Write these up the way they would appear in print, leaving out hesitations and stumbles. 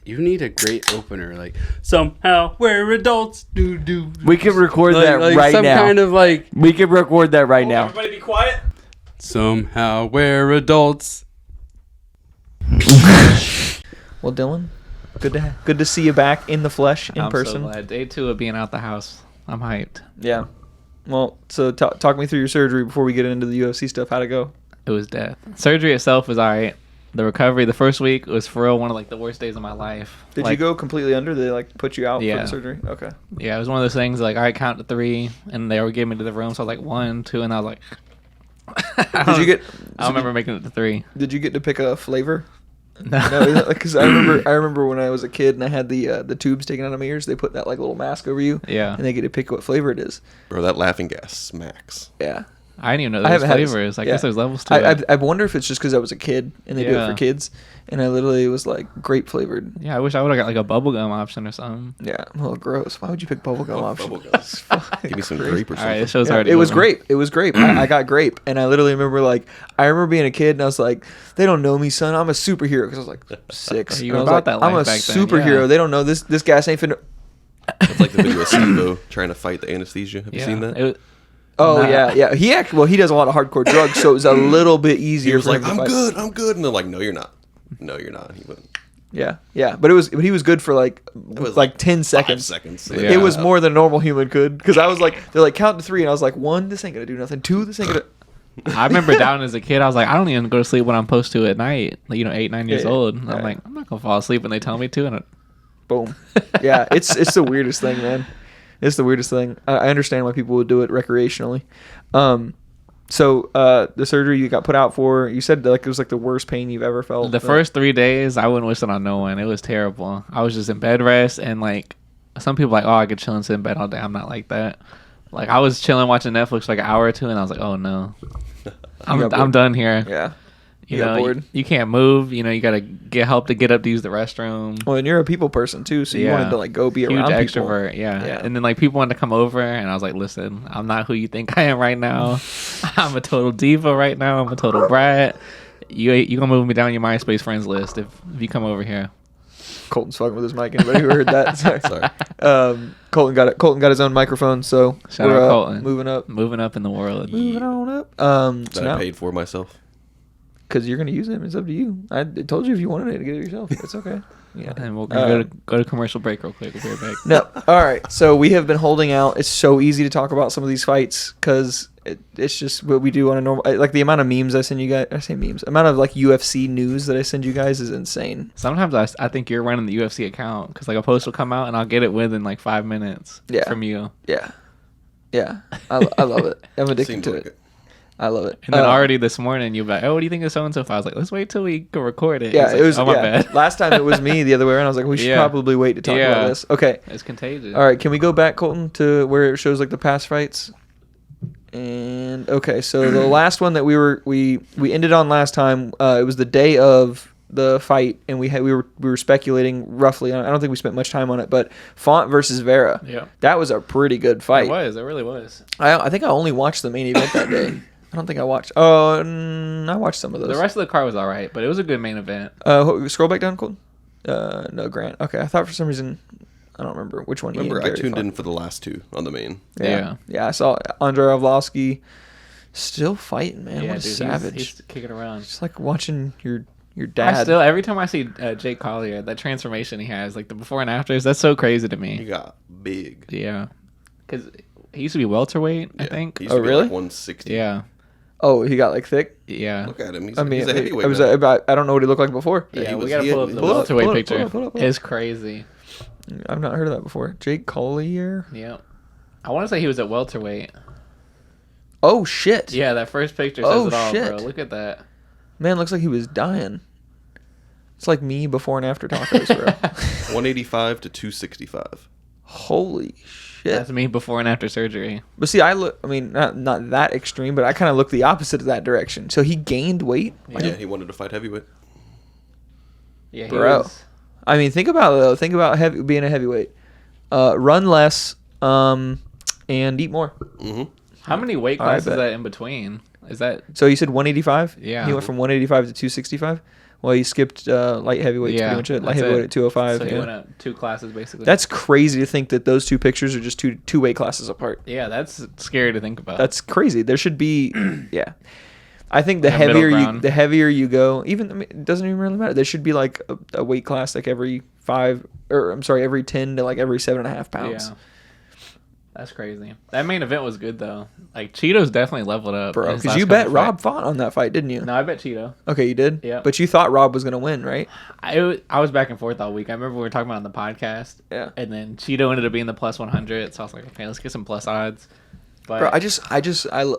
You need a great opener, like somehow we're adults. Do. We can record that right some now. Some kind of like. We can record that right now. Everybody be quiet. Somehow we're adults. Well, Dylan, good to see you back in the flesh, in person. I'm so glad. Day 2 of being out the house. I'm hyped. Yeah. Well, so talk me through your surgery before we get into the UFC stuff. How'd it go? It was death. Surgery itself was all right. The recovery, the first week was for real one of like the worst days of my life. Did you go completely under? Did they like put you out for the surgery? Okay. Yeah, it was one of those things like, all right, count to 3, and they were getting me to the room. So I was like 1, 2, and I was like, I don't remember making it to 3. Did you get to pick a flavor? No, because I remember when I was a kid and I had the tubes taken out of my ears. They put that like little mask over you. Yeah. And they get to pick what flavor it is. Bro, that laughing gas smacks. Yeah. I didn't even know there was flavors. I guess there's levels to it. I wonder if it's just because I was a kid and they do it for kids, and I literally was like grape flavored. Yeah, I wish I would have got like a bubblegum option or something. Yeah, well, gross. Why would you pick bubblegum option? Give me some grape or something. All right, this show's Yeah, already it was over. grape. It was grape. I got grape, and I literally remember being a kid, and I was like, "They don't know me, son. I'm a superhero." Because I was like 6. You And I were was about like, that I'm a life back then, superhero. yeah. They don't know this gas ain't finna. It's like the video of Steve trying to fight the anesthesia. Have you seen that? It was, Oh Nah. yeah. He does a lot of hardcore drugs, so it was a little bit easier. He was for like, him to I'm fight. good. And they're like, no, you're not. No, you're not. He went. Yeah. But he was good for like 10 seconds. 5 seconds. Yeah. It was more than a normal human could, because I was like, they're like count to 3, and I was like, 1, this ain't gonna do nothing. 2, this ain't gonna. I remember down as a kid, I was like, I don't even go to sleep when I'm supposed to at night. Like, 8, 9 years Yeah, old. And I'm right. like, I'm not gonna fall asleep when they tell me to. And Boom. Yeah, it's the weirdest thing, man. It's the weirdest thing. I understand why people would do it recreationally. So the surgery you got put out for, you said like it was like the worst pain you've ever felt. the first 3 days, I wouldn't wish it on no one. It was terrible. I was just in bed rest, and like some people like, oh, I could chill and sit in bed all day. I'm not like that. Like I was chilling watching Netflix for like an hour or 2, and I was like, oh no, I'm done here. Yeah. You got know, bored? you can't move. You know, you gotta get help to get up to use the restroom. Well, and you're a people person too, so you wanted to like go be Huge around extrovert, people. yeah. And then like people wanted to come over, and I was like, listen, I'm not who you think I am right now. I'm a total diva right now. I'm a total brat. You gonna move me down your MySpace friends list if you come over here. Colton's fucking with his mic. Anybody who heard that? Sorry. Colton got his own microphone, so Shout out Colton. moving up In the world. moving on up. That So I now, paid for myself. because you're gonna use it, it's up to you. I told you if you wanted it to get it yourself. It's okay. Yeah. And we're gonna go to commercial break real quick. We'll be right back. No. All right. So we have been holding out. It's so easy to talk about some of these fights because it's just what we do on a normal. Like the amount of memes I send you guys. I say memes. Amount of like UFC news that I send you guys is insane. Sometimes I think you're running the UFC account because like a post will come out and I'll get it within like 5 minutes from you. Yeah. I love it. I'm addicted Seems to like it. I love it. And then already this morning, you're like, oh, what do you think of so-and-so? I was like, let's wait till we can record it. Yeah, He's like, it was. oh, my bad. Last time it was me the other way around. I was like, we should probably wait to talk about this. Okay. It's contagious. All right. Can we go back, Colton, to where it shows like the past fights? And okay, so the last one that we ended on last time, it was the day of the fight, and we were speculating roughly. I don't think we spent much time on it, but Font versus Vera. Yeah. That was a pretty good fight. It really was. I think I only watched the main event that day. I don't think I watched. Oh, I watched some of those. The rest of the card was all right, but it was a good main event. Scroll back down, Colton. No, Grant. Okay, I thought for some reason, I don't remember which one. Remember, I tuned in for the last 2 on the main. Yeah. I saw Andrei Arlovsky still fighting, man. Yeah, what a dude, savage! He's kicking around. Just like watching your dad. Every time I see Jake Collier, that transformation he has, like the before and afters, that's so crazy to me. He got big. Yeah, because he used to be welterweight, I think. He used to be really? like 160. Yeah. Oh, he got like thick. Yeah. Look at him. He's I mean, a heavyweight. I don't know what he looked like before. Yeah, he we was- gotta he pull had- up the pull up, welterweight pull up, picture. pull up. It's crazy. I've not heard of that before. Jake Collier. Yeah. I want to say he was at welterweight. Oh shit! Yeah, that first picture says Oh, it all, shit. bro. Look at that. Man, looks like he was dying. It's like me before and after tacos, bro. 185 to 265. Holy shit! That's me before and after surgery. But see, I mean, not that extreme, but I kind of look the opposite of that direction. So he gained weight. Yeah, he wanted to fight heavyweight. Yeah, Bro. I mean, think about being a heavyweight. Run less, and eat more. Mm-hmm. How many weight All right, classes is bet. that in between? Is that So you said 185? Yeah. He went from 185 to 265. Well, he skipped light heavyweight. Yeah, Pretty much it. Light that's heavyweight it. at 205. So he yeah. went up 2 classes basically. That's crazy to think that those two pictures are just two weight classes apart. yeah, that's scary to think about. That's crazy. There should be, yeah. I think the Like a middle heavier you ground. go, even it doesn't even really matter. There should be like a weight class like every 10 to like every 7.5 pounds. Yeah. That's crazy. That main event was good though. Like Cheeto's definitely leveled up. Bro, in his because last you bet couple Rob fights. fought on that fight, didn't you? No, I bet Cheeto. Okay, you did. Yeah. But you thought Rob was gonna win, right? I was back and forth all week. I remember we were talking about it on the podcast. Yeah. And then Cheeto ended up being the plus 100. So I was like, okay, let's get some plus odds. But Bro,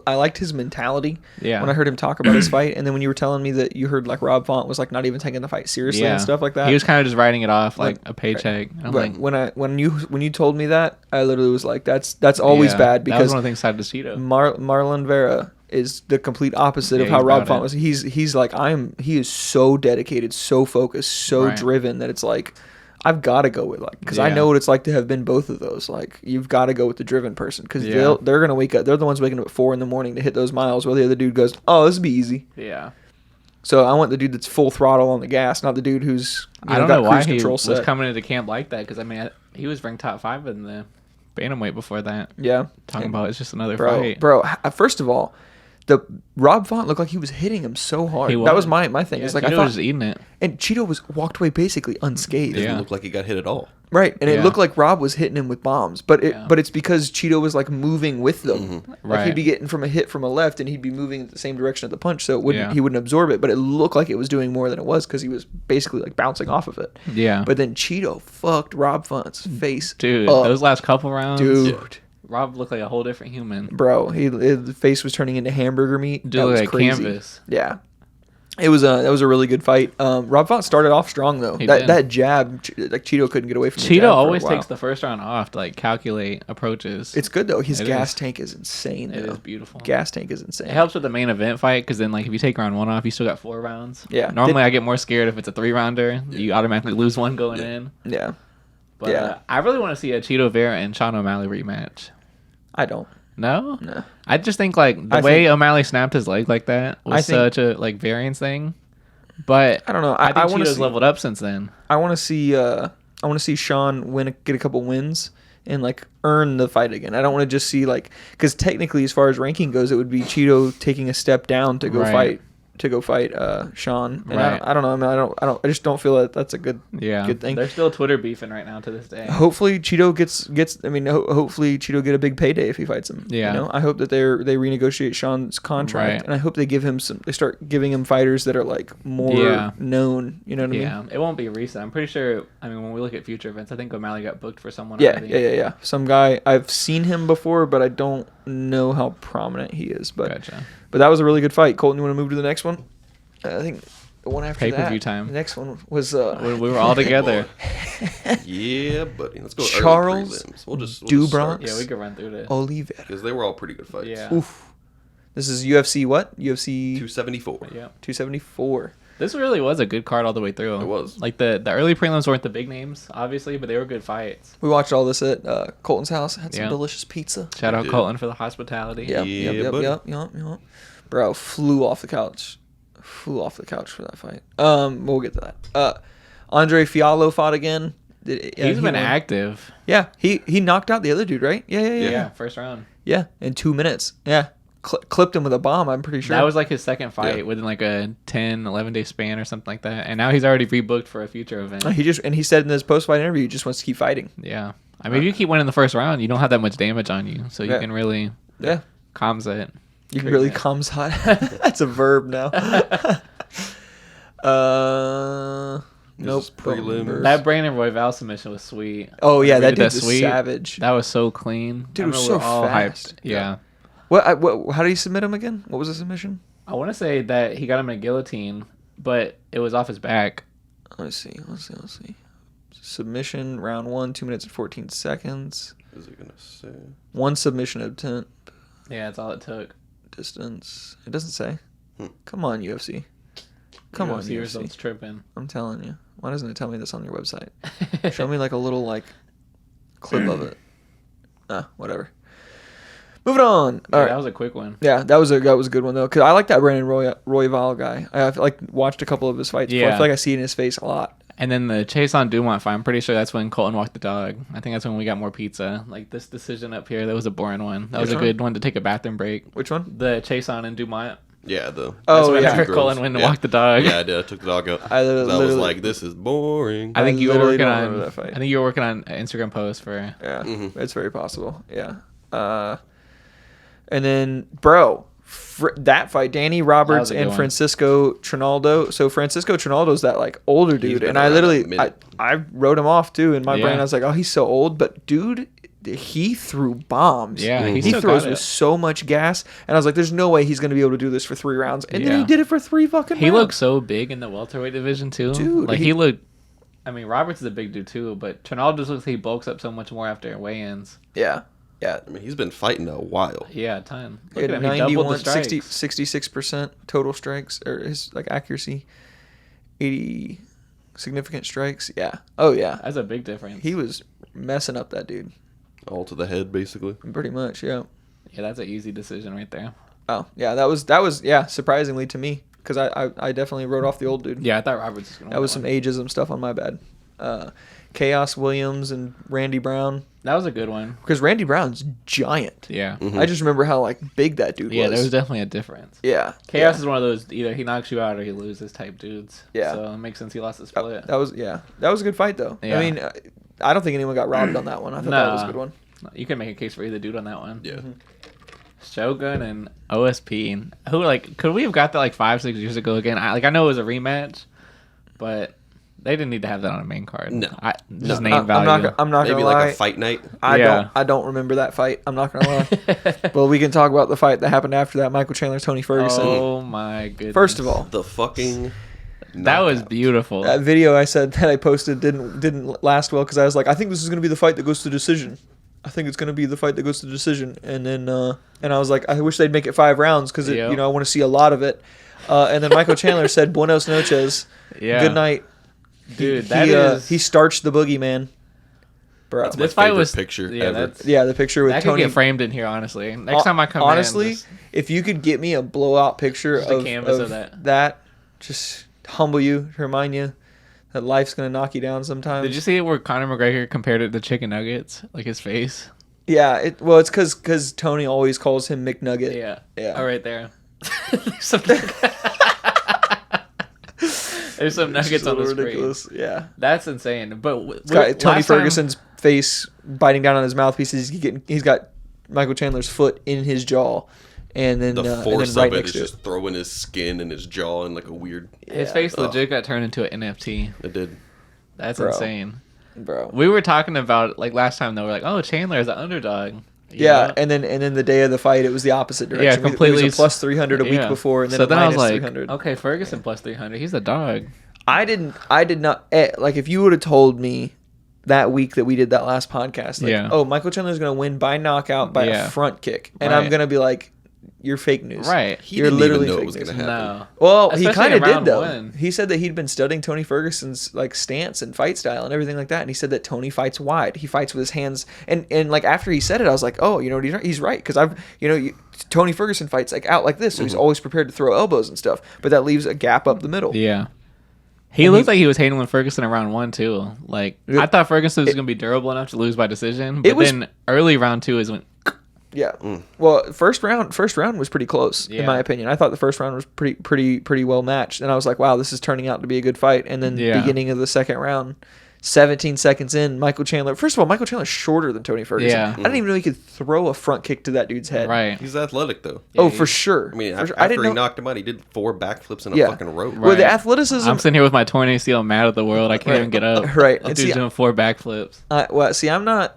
I liked his mentality. Yeah. When I heard him talk about his fight, and then when you were telling me that you heard like Rob Font was like not even taking the fight seriously and stuff like that. He was kind of just writing it off like Like, a paycheck. I'm But like, when you told me that, I literally was like, that's always yeah, bad that was because one of the things I decided to Cheeto. Marlon Vera is the complete opposite of Yeah, how he's Rob about Font it. was. He's like he is so dedicated, so focused, so Right. driven that it's like I've got to go with like because I Yeah. know what it's like to have been both of those. Like you've got to go with the driven person because Yeah. they're gonna wake up. They're the ones waking up at 4 a.m. to hit those miles, while the other dude goes, "Oh, this will be easy." Yeah. So I want the dude that's full throttle on the gas, not the dude who's I don't got know why cruise he control was set. coming into camp like that because I mean he was ranked top 5 in the bantamweight before that. Yeah, Talking about it's just another bro, fight. First of all, the Rob Font looked like he was hitting him so hard. He That was was. my thing. Yeah, It's like Cheeto I thought, was just eating it. and Cheeto walked away basically unscathed. It doesn't Yeah. look like he got hit at all. Right, and it Yeah. looked like Rob was hitting him with bombs, but Yeah. it's because Cheeto was like moving with them. Like Right. he'd be getting from a hit from a left, and he'd be moving in the same direction of the punch, so Yeah. he wouldn't absorb it. But it looked like it was doing more than it was because he was basically like bouncing off of it. Yeah. But then Cheeto fucked Rob Font's face, Dude, up. those last couple rounds, dude. Rob looked like a whole different human. Bro, his face was turning into hamburger meat. Dude, That was like crazy. canvas. Yeah, that was a really good fight. Rob Font started off strong though. He That did. that jab, like Cheeto couldn't get away from. the Cheeto jab for a always while. takes the first round off to like calculate approaches. It's good though. His It gas is. tank is insane. It though. is beautiful. Gas tank is insane. It helps with the main event fight because then like if you take round 1 off, you still got 4 rounds. Yeah. Normally I get more scared if it's a 3-rounder. You automatically lose one going in. Yeah, But Yeah. I really want to see a Cheeto Vera and Sean O'Malley rematch. I don't. No? No. I just think like the I way think- O'Malley snapped his leg like that I was think- such a like variance thing. But I don't know. I I think want to Cheeto's see. leveled up since then. I want to see. I want to see Sean get a couple wins and like earn the fight again. I don't want to just see like because technically, as far as ranking goes, it would be Cheeto taking a step down to go Right. fight Sean. And Right. I don't know. I mean, I just don't feel that that's a good Yeah. good thing. They're still Twitter beefing right now to this day. Hopefully Cheeto gets. I mean, hopefully Cheeto get a big payday if he fights him. Yeah. You know, I hope that they renegotiate Sean's contract, Right. and I hope they give him some. They start giving him fighters that are like more Yeah. known. You know what I mean? Yeah, it won't be recent. I'm pretty sure. I mean, when we look at future events, I think O'Malley got booked for someone. Yeah, already. yeah. Some guy I've seen him before, but I don't know how prominent he is. But Gotcha. but that was a really good fight. Colton, you want to move to the next one? I think the one after Pay-per-view that. time. The next one was We were all together. Yeah, buddy. Let's go Charles early prelims. We'll just Dubronx. start Yeah, we could run through this. Olivera. because they were all pretty good fights. Yeah. Oof. This is UFC what? UFC 274. Yeah. 274. This really was a good card all the way through. It was. Like the early prelims weren't the big names, obviously, but they were good fights. We watched all this at Colton's house. Had some Yeah. delicious pizza. Shout out did. Colton for the hospitality. Yep, Yeah, yep, buddy. yep. Bro, flew off the couch. Flew off the couch for that fight. We'll get to that. Andre Fiallo fought again. He's he been won. active. Yeah, he knocked out the other dude, right? Yeah. Yeah, first round. Yeah, in 2 minutes. Yeah, clipped him with a bomb. I'm pretty sure. That was like his second fight Yeah. within like a 10, 11 day span or something like that. And now he's already rebooked for a future event. he said in his post fight interview he just wants to keep fighting. Yeah. I mean, if you keep winning the first round, you don't have that much damage on you. So you Yeah. can really Yeah, calms it. you can really Crazy. calms hot. That's a verb now. Nope. is prelim. That Brandon Royval submission was sweet. Oh yeah, We that did dude's a savage. That was so clean. Dude, I it was remember so we were all fast. hyped. Yeah. What? How did he submit him again? What was the submission? I want to say that he got him in a guillotine, but it was off his back. Let's see. Submission round 1, 2 minutes and 14 seconds. Is it gonna say? One submission attempt. Yeah, that's all it took. Distance. It doesn't say. Hmm. Come on, UFC. Come on, UFC UFC. results tripping. I'm telling you. Why doesn't it tell me this on your website? Show me like a little like clip of it. Whatever. Moving on. Yeah, All right. that was a quick one. Yeah, that was a good one though, because I like that Brandon Royval guy. I've like watched a couple of his fights. Before. I Yeah. feel like I see it in his face a lot. And then the Chase on Dumont fight, I'm pretty sure that's when Colton walked the dog. I think that's when we got more pizza. Like this decision up here, that was a boring one. That was Which a good one to take a bathroom break. Which one? The Chase on and Dumont. Yeah, the Oh, That's yeah. when Colton went to walk the dog. Yeah, I did. I took the dog out. I I was literally- like, this is boring. I think you were literally working don't on. remember that fight. I think you were working on an Instagram post for. Yeah, Mhm. it's very possible. Yeah. And then, bro, that fight, Danny Roberts a good and one. Francisco Trinaldo. So Francisco Trinaldo's that like older dude, been and I around a literally minute. I wrote him off too in my brain. Yeah. I was like, oh, he's so old, but dude, he threw bombs. Yeah, Mhm. he He still throws got with it. so much gas, and I was like, "There's no way he's gonna be able to do this for 3 rounds." And then he Yeah. did it for 3 fucking He rounds. looked so big in the welterweight division too. Dude, like he- he looked. I mean, Roberts is a big dude too, but Trinaldo just looks like he bulks up so much more after weigh-ins. Yeah, yeah. I mean, he's been fighting a while. Yeah, a ton. He Look had at him. He doubled the 91, strikes. 66% total strikes, or his like accuracy, 80 significant strikes. Yeah. Oh yeah. That's a big difference. He was messing up that dude, All to the head, basically. pretty much. Yeah. Yeah, that's an easy decision right there. Oh yeah, that was yeah, surprisingly to me, because I definitely wrote off the old dude. Yeah, I thought Roberts was gonna. That was some win. ageism stuff on my bad. Chaos Williams and Randy Brown, That was a good one. because Randy Brown's giant. Yeah. Mhm. I just remember how like big that dude Yeah, was. there was definitely a difference. Yeah. Chaos yeah. is one of those either he knocks you out or he loses type dudes. Yeah. So it makes sense he lost the split. That was a good fight though. Yeah. I mean, I don't think anyone got robbed on that one. I thought that was a Nah. good one. You can make a case for either dude on that one. Yeah. Shogun and OSP. Who like could we have got that like 5-6 years ago again? I know it was a rematch, but they didn't need to have that on a main card. No. Just No. name value. I'm not Maybe gonna like lie. a fight night. Yeah. I don't remember that fight. I'm not gonna lie. Well, we can talk about the fight that happened after that. Michael Chandler, Tony Ferguson. Oh my goodness. First of all, The fucking. that was knockout. beautiful. that video I said that I posted didn't last well, because I was like, I think this is gonna be the fight that goes to decision. I think it's gonna be the fight that goes to decision. And then and I was like, I wish they'd make it 5 rounds, because Yeah. I want to see a lot of it. And then Michael Chandler said, "Buenos noches, Yeah. good night." Dude, he, that he, is he starched the boogeyman, bro. That's my this fight favorite was picture yeah, ever. That's, Yeah, the picture with that could Tony. get framed in here, honestly. Next time I come honestly, in, just- if you could get me a blowout picture Just a of, canvas of that. just humble you, remind you that life's gonna knock you down sometimes. did you see it where Conor McGregor compared it to chicken nuggets, like his face? Yeah, it's because Tony always calls him McNugget. Yeah, Yeah. Oh, right there. There's some It's nuggets just a on the little screen. ridiculous. Yeah. That's insane. But It's got Tony Ferguson's face biting down on his mouthpieces. He's got Michael Chandler's foot in his jaw, and then The and force then right of it next is to just throwing his skin and his jaw in like a weird. his Yeah. face Ugh. legit got turned into an NFT. It did. That's Bro. insane. bro. We were talking about like last time though. We're like, oh, Chandler is an underdog. You Yeah, know? and then the day of the fight, it was the opposite direction. Yeah, It was completely a plus 300 a week yeah. before, and then so a then I was minus like, 300. okay, Ferguson plus 300. He's a dog. I did not like, if you would have told me that week that we did that last podcast, like, Yeah. oh, Michael Chandler's gonna win by knockout by Yeah. a front kick, and I'm Right. gonna be like, you're fake news. Right. He You're didn't literally even know fake it was news. going to happen. No. Well, he Especially kind of in did round though. one. He said that he'd been studying Tony Ferguson's like stance and fight style and everything like that, and he said that Tony fights wide. He fights with his hands, and like after he said it, I was like, oh, he's right, because Tony Ferguson fights like out like this, so he's always prepared to throw elbows and stuff, but that leaves a gap up the middle. Yeah. He looked like he was handling Ferguson in round one too. Like Yeah. I thought Ferguson was gonna be durable enough to lose by decision, but It was- then early round two is when Yeah. Well, first round was pretty close in Yeah. my opinion. I thought the first round was pretty well matched, and I was like, wow, this is turning out to be a good fight. And then Yeah. beginning of the second round, 17 seconds in, Michael Chandler. First of all, Michael Chandler's shorter than Tony Ferguson. Yeah. I didn't even know he could throw a front kick to that dude's head. right. He's athletic, though. Oh, Yeah, for sure. I mean, For after, sure. I didn't he know. knocked him out, he did 4 backflips in a Yeah. fucking row. Well, the Right. athleticism. I'm sitting here with my torn ACL, mad at the world. I can't Right. even get up. Right. That And dude's see, doing 4 backflips. well, see, I'm not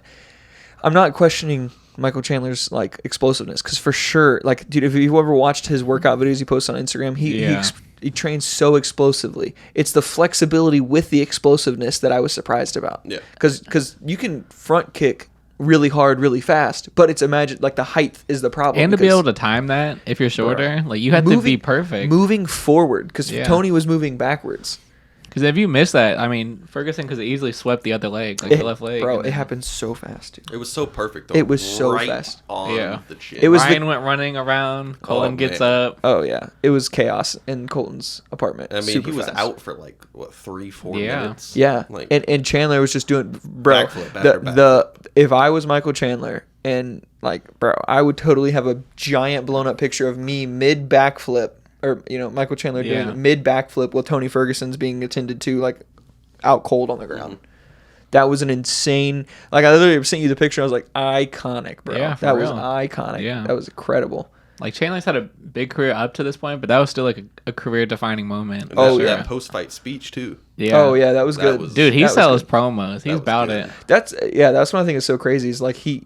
questioning Michael Chandler's like explosiveness, because for sure, like, dude, if you ever watched his workout videos he posts on Instagram, Yeah. he trains so explosively. It's the flexibility with the explosiveness that I was surprised about. Yeah. Because you can front kick really hard, really fast, but it's like the height is the problem. And to be because able to time that if you're shorter, like you have to be perfect. Moving forward, because Yeah. Tony was moving backwards. Because if you miss that, I mean, Ferguson could have easily swept the other leg, like the left leg. Bro, and it then happened so fast, dude. It was so perfect, though. It was so right fast. on Yeah. the chin. It was Ryan went running around. Colin gets man. up. Oh yeah, it was chaos in Colton's apartment. I mean, Super he was fast. out for like, what, 3-4 Yeah. minutes? Yeah, Like, and Chandler was just doing, bro. Backflip after the if I was Michael Chandler and like, bro, I would totally have a giant blown up picture of me mid backflip, or Michael Chandler doing Yeah. a mid backflip while Tony Ferguson's being attended to, like out cold on the ground. That was an insane. Like, I literally sent you the picture. I was like, iconic, bro. Yeah, for that was real. iconic. Yeah. That was incredible. Like, Chandler's had a big career up to this point, but that was still like a career-defining moment. and Oh, that, yeah. that post-fight speech, too. Yeah. Oh yeah, that was That good. was- Dude, he That was sells good. promos. He's was about good. it. That's one thing that's so crazy is like he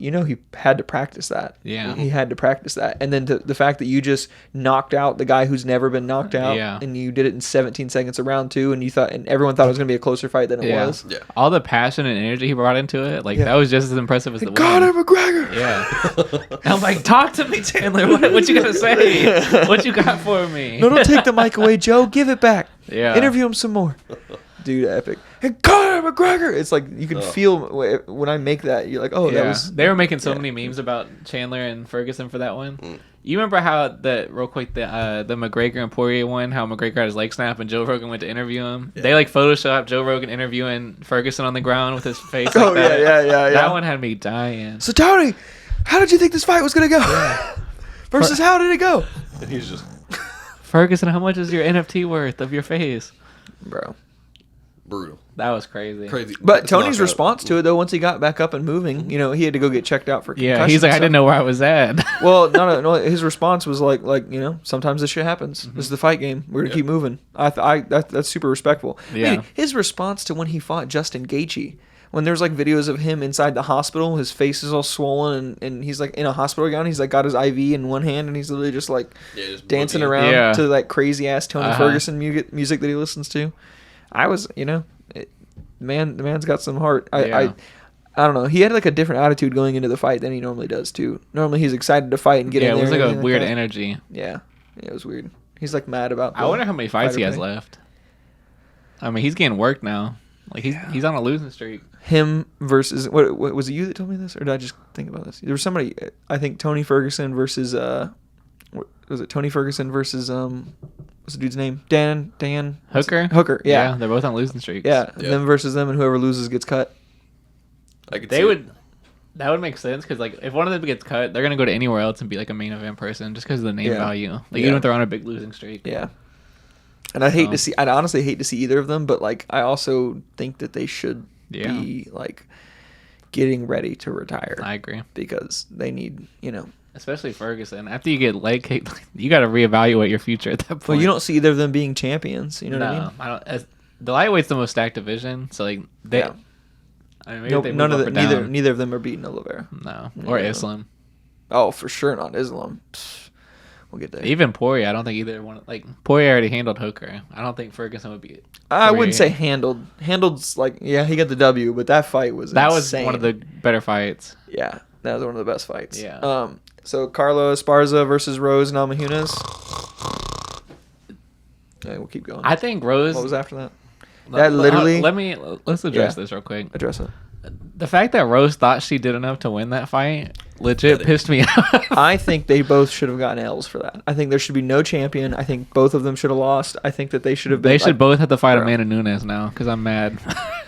had to practice that. Yeah. He had to practice that. And then the fact that you just knocked out the guy who's never been knocked out, Yeah. and you did it in 17 seconds of round 2, and everyone thought it was going to be a closer fight than it Yeah. was. Yeah. All the passion and energy he brought into it, like, Yeah. that was just as impressive as the Conor win. McGregor. Yeah. I'm like, talk to me, Chandler. What you gotta say? What you got for me? No, don't take the mic away, Joe. Give it back. Yeah. Interview him some more. Dude, epic. And Conor McGregor. It's like you can feel when I make that. You're like, oh, that Yeah. was. They were making so many memes about Chandler and Ferguson for that one. You remember how real quick the McGregor and Poirier one? How McGregor had his leg snap and Joe Rogan went to interview him. They like photoshopped Joe Rogan interviewing Ferguson on the ground with his face. Like Oh that. yeah. That one had me dying. So Tony, how did you think this fight was gonna go? Versus how did it go? And he's just Ferguson, how much is your NFT worth of your face? Bro. brutal. That was crazy. Crazy. But Tony's knockout. response to it, though, once he got back up and moving, he had to go get checked out for concussion. Yeah, he's like, I and didn't know where I was at. stuff. Well, no. His response was like, sometimes this shit happens. This is the fight game. We're gonna keep moving. That's super respectful. Yeah. Dude, his response to when he fought Justin Gaethje, when there's like videos of him inside the hospital, his face is all swollen, and he's like in a hospital gown. He's like got his IV in one hand, and he's literally just like Yeah, just dancing boogie. around Yeah. to like crazy ass Tony Uh-huh. Ferguson music that he listens to. I was, the man's got some heart. I don't know. He had like a different attitude going into the fight than he normally does too. Normally he's excited to fight and get Yeah, in it there. was like and a everything weird that. energy. Yeah, it was weird. He's like mad about. I wonder how many fights he has fighter pay. left. I mean, he's getting work now. Like he's on a losing streak. Him versus what was it you that told me this, or did I just think about this? There was somebody. I think Tony Ferguson versus was it Tony Ferguson versus what's the dude's name? Dan Hooker. Yeah. They're both on losing streaks. Yeah, Yeah. them versus them, and whoever loses gets cut. I could They see would. it. That would make sense because like if one of them gets cut, they're gonna go to anywhere else and be like a main event person just because of the name Yeah. value. Like Yeah. even if they're on a big losing streak. Yeah. And I hate So- to see. I honestly hate to see either of them, but like I also think that they should Yeah. be like getting ready to retire I agree. because they need, Especially Ferguson. After you get leg kicked, you got to reevaluate your future at that point. Well, you don't see either of them being champions. You know what I mean? I don't. The lightweight's the most stacked division, so like they. Yeah. I mean, maybe Nope, they move none of up the, or down. neither of them are beating Olivera. No, or Yeah. Islam. Oh, for sure not Islam. Pfft, we'll get there. Even Poirier, I don't think either one. Like Poirier already handled Hooker. I don't think Ferguson would be. I wouldn't say Poirier. handled. Handled's like, yeah, he got the W, but that fight was That insane. was one of the better fights. Yeah, that was one of the best fights. Yeah. So Carlo Esparza versus Rose Namajunas. Yeah, we'll keep going. I think Rose. What was after that? That literally. Let's address Yeah. this real quick. Address it. The fact that Rose thought she did enough to win that fight legit pissed me off. I think they both should have gotten L's for that. I think there should be no champion. I think both of them should have lost. I think that they should have been. They should like, both have to fight bro. Amanda Nunes now because I'm mad.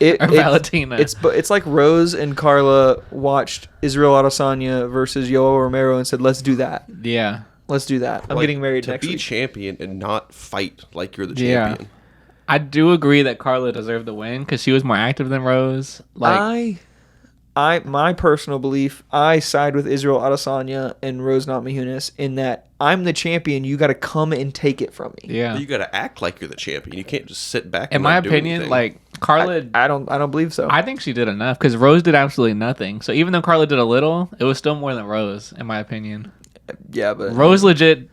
It, or Valentina. It's like Rose and Carla watched Israel Adesanya versus Yoel Romero and said, "Let's do that. yeah. Let's do that." I'm Like, getting married to next be week. champion and not fight like you're the Yeah. champion. I do agree that Carla deserved the win because she was more active than Rose. Like, My personal belief, I side with Israel Adesanya and Rose Namajunas in that I'm the champion. You got to come and take it from me. yeah. But you got to act like you're the champion. You can't just sit back. In and my not do opinion, anything. like Carla, I don't believe so. I think she did enough because Rose did absolutely nothing. So even though Carla did a little, it was still more than Rose, in my opinion. yeah, but Rose legit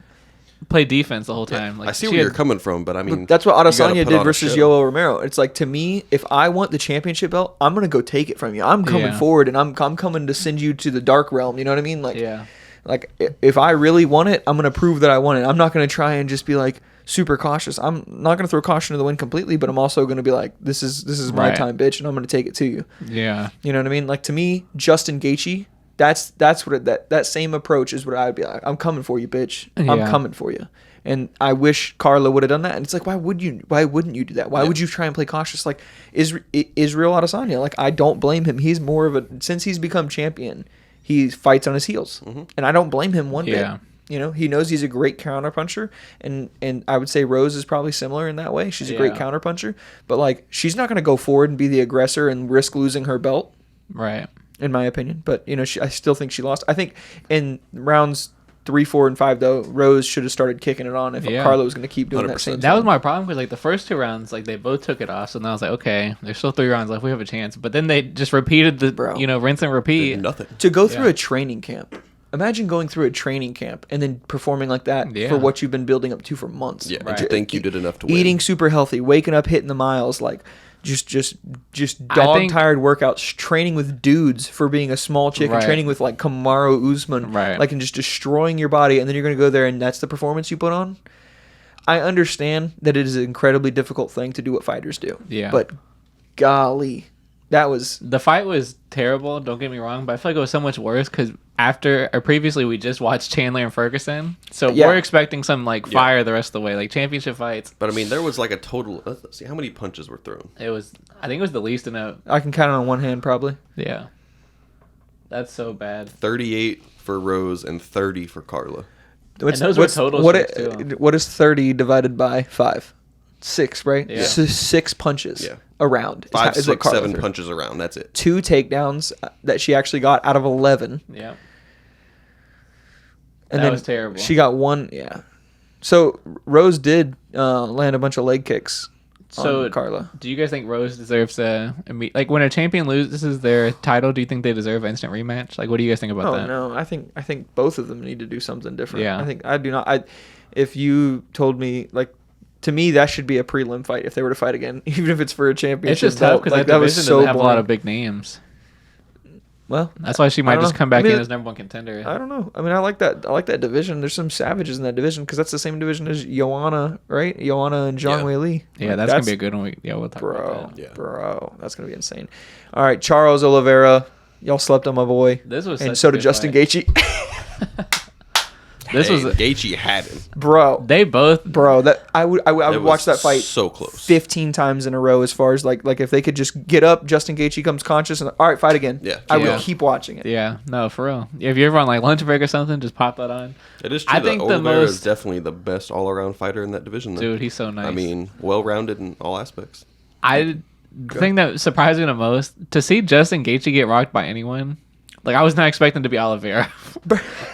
played defense the whole Yeah, time. Like, I see she where you're had- coming from, but I mean, that's what you gotta Adesanya put did on a versus show. Yoel Romero. It's like, to me, if I want the championship belt, I'm gonna go take it from you. I'm coming Yeah. forward, and I'm coming to send you to the dark realm. You know what I mean? Like, Yeah. like if I really want it, I'm gonna prove that I want it. I'm not gonna try and just be like, super cautious. I'm not going to throw caution to the wind completely, but I'm also going to be like, this is my Right. time, bitch, and I'm going to take it to you. Yeah. You know what I mean? Like, to me, Justin Gaethje, that's what that same approach is what I would be like. I'm coming for you, bitch. I'm Yeah. coming for you. And I wish Carla would have done that. And it's like, why wouldn't you do that? Why would you try and play cautious? Like, Israel Adesanya, like, I don't blame him. He's more of since he's become champion, he fights on his heels. And I don't blame him one bit. Yeah. You know, he knows he's a great counterpuncher, and I would say Rose is probably similar in that way. She's a great Yeah. counterpuncher, but like, she's not going to go forward and be the aggressor and risk losing her belt, Right. in my opinion. But you know, I still think she lost. I think in rounds 3, 4, and 5, though, Rose should have started kicking it on if Yeah. Carla was going to keep doing that 100%. same. That was thing. my problem because like the first 2 rounds, like they both took it off. So then I was like, okay, there's still 3 rounds left. We have a chance. But then they just repeated the, Bro. rinse and repeat. Did nothing. To go through Yeah. a training camp. Imagine going through a training camp and then performing like that Yeah. for what you've been building up to for months. Yeah, Right. and you think you did enough to win. Eating super healthy, waking up, hitting the miles, like just I dog think- tired workouts, training with dudes for being a small chick, and Right. training with like Kamaru Usman, Right. like, and just destroying your body, and then you're gonna go there and that's the performance you put on. I understand that it is an incredibly difficult thing to do what fighters do. Yeah. But golly, that was The fight was terrible. Don't get me wrong, but I feel like it was so much worse because previously we just watched Chandler and Ferguson, so Yeah. we're expecting some like fire the rest of the way, like championship fights. But I mean, there was like a total. Let's see how many punches were thrown. I think it was the least in a. I can count it on one hand probably. Yeah. That's so bad. 38 for Rose and 30 for Carla. those were total what, strikes, too. what is 30 divided by 5? 6, right? Yeah. So 6 punches Yeah. around. 5, is what 6, Carla 7 threw. punches around. That's it. 2 takedowns that she actually got out of 11. Yeah. And That then was terrible. She got 1, yeah. So Rose did land a bunch of leg kicks So on Carla. do you guys think Rose deserves like when a champion loses their title? Do you think they deserve an instant rematch? Like, what do you guys think about Oh that? no, I think both of them need to do something different. Yeah. I do not. If you told me, like, to me that should be a prelim fight if they were to fight again, even if it's for a championship. It's just tough belt. because Like, that division doesn't have a lot boring. of big names. Well, That's why she I might don't just know. come back I mean, in as number 1 contender. I don't know. I mean, I like that division. There's some savages in that division because that's the same division as Joanna, right? Joanna and Zhang Yeah. Wei Li. Yeah, Like, that's gonna be a good one. Yeah, we'll talk bro, about that. Yeah. bro. That's gonna be insane. All right, Charles Olivera. Y'all slept on my boy. This was and such so a did good Justin fight. Gaethje. This Hey, was Gaethje had him. bro, they both. that I would It watch was that fight so close. 15 times in a row. As far as like if they could just get up, Justin Gaethje comes conscious and all right, fight again. Yeah. I Yeah. would keep watching it. Yeah, no, for real. If you're ever on like lunch break or something, just pop that on. It is true I that think the Olivera is most- definitely the best all-around fighter in that division. Though. Dude, he's so nice. I mean, well-rounded in all aspects. The thing that surprised me the most to see Justin Gaethje get rocked by anyone. Like, I was not expecting to be Olivera.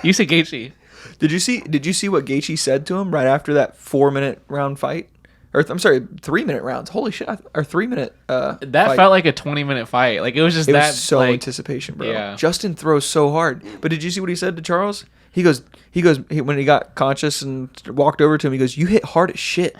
You said Gaethje. Did you see what Gaethje said to him right after that 4-minute round fight? Or I'm sorry, 3-minute rounds. Holy shit! Or 3-minute. That fight. felt like a 20-minute fight. Like, it was just It that was so like, anticipation, bro. yeah. Justin throws so hard. But did you see what he said to Charles? He goes when he got conscious and walked over to him. He goes, "You hit hard as shit."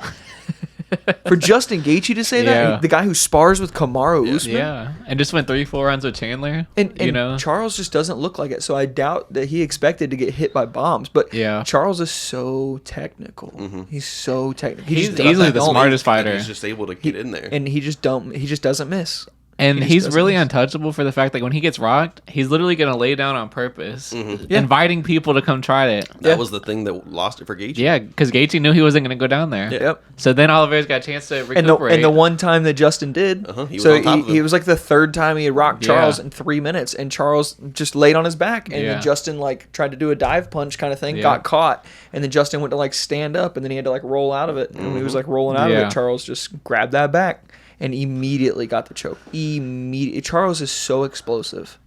For Justin Gaethje to say Yeah. that, the guy who spars with Kamaru Usman, Yeah, and just went 3-4 rounds with Chandler. and you know, Charles just doesn't look like it. So I doubt that he expected to get hit by bombs. But Yeah. Charles is so technical. He's so technical. He's just easily the don't- smartest fighter. He's just able to get in there. and he just doesn't miss. And He just he's doesn't really miss. untouchable for the fact that when he gets rocked, he's literally going to lay down on purpose, Yeah. inviting people to come try it. That was the thing that lost it for Gaethje. Yeah, because Gaethje knew he wasn't going to go down there. Yeah. Yep. So then Oliveira's got a chance to And recuperate. the one time that Justin did, He was so on top of him. he was like the third time he had rocked Yeah. Charles in 3 minutes, and Charles just laid on his back, and Yeah. then Justin like tried to do a dive punch kind of thing, Yeah. got caught, and then Justin went to like stand up, and then he had to like roll out of it, and when he was like rolling out of Yeah. it, Charles just grabbed that back and immediately got the choke. Charles is so explosive.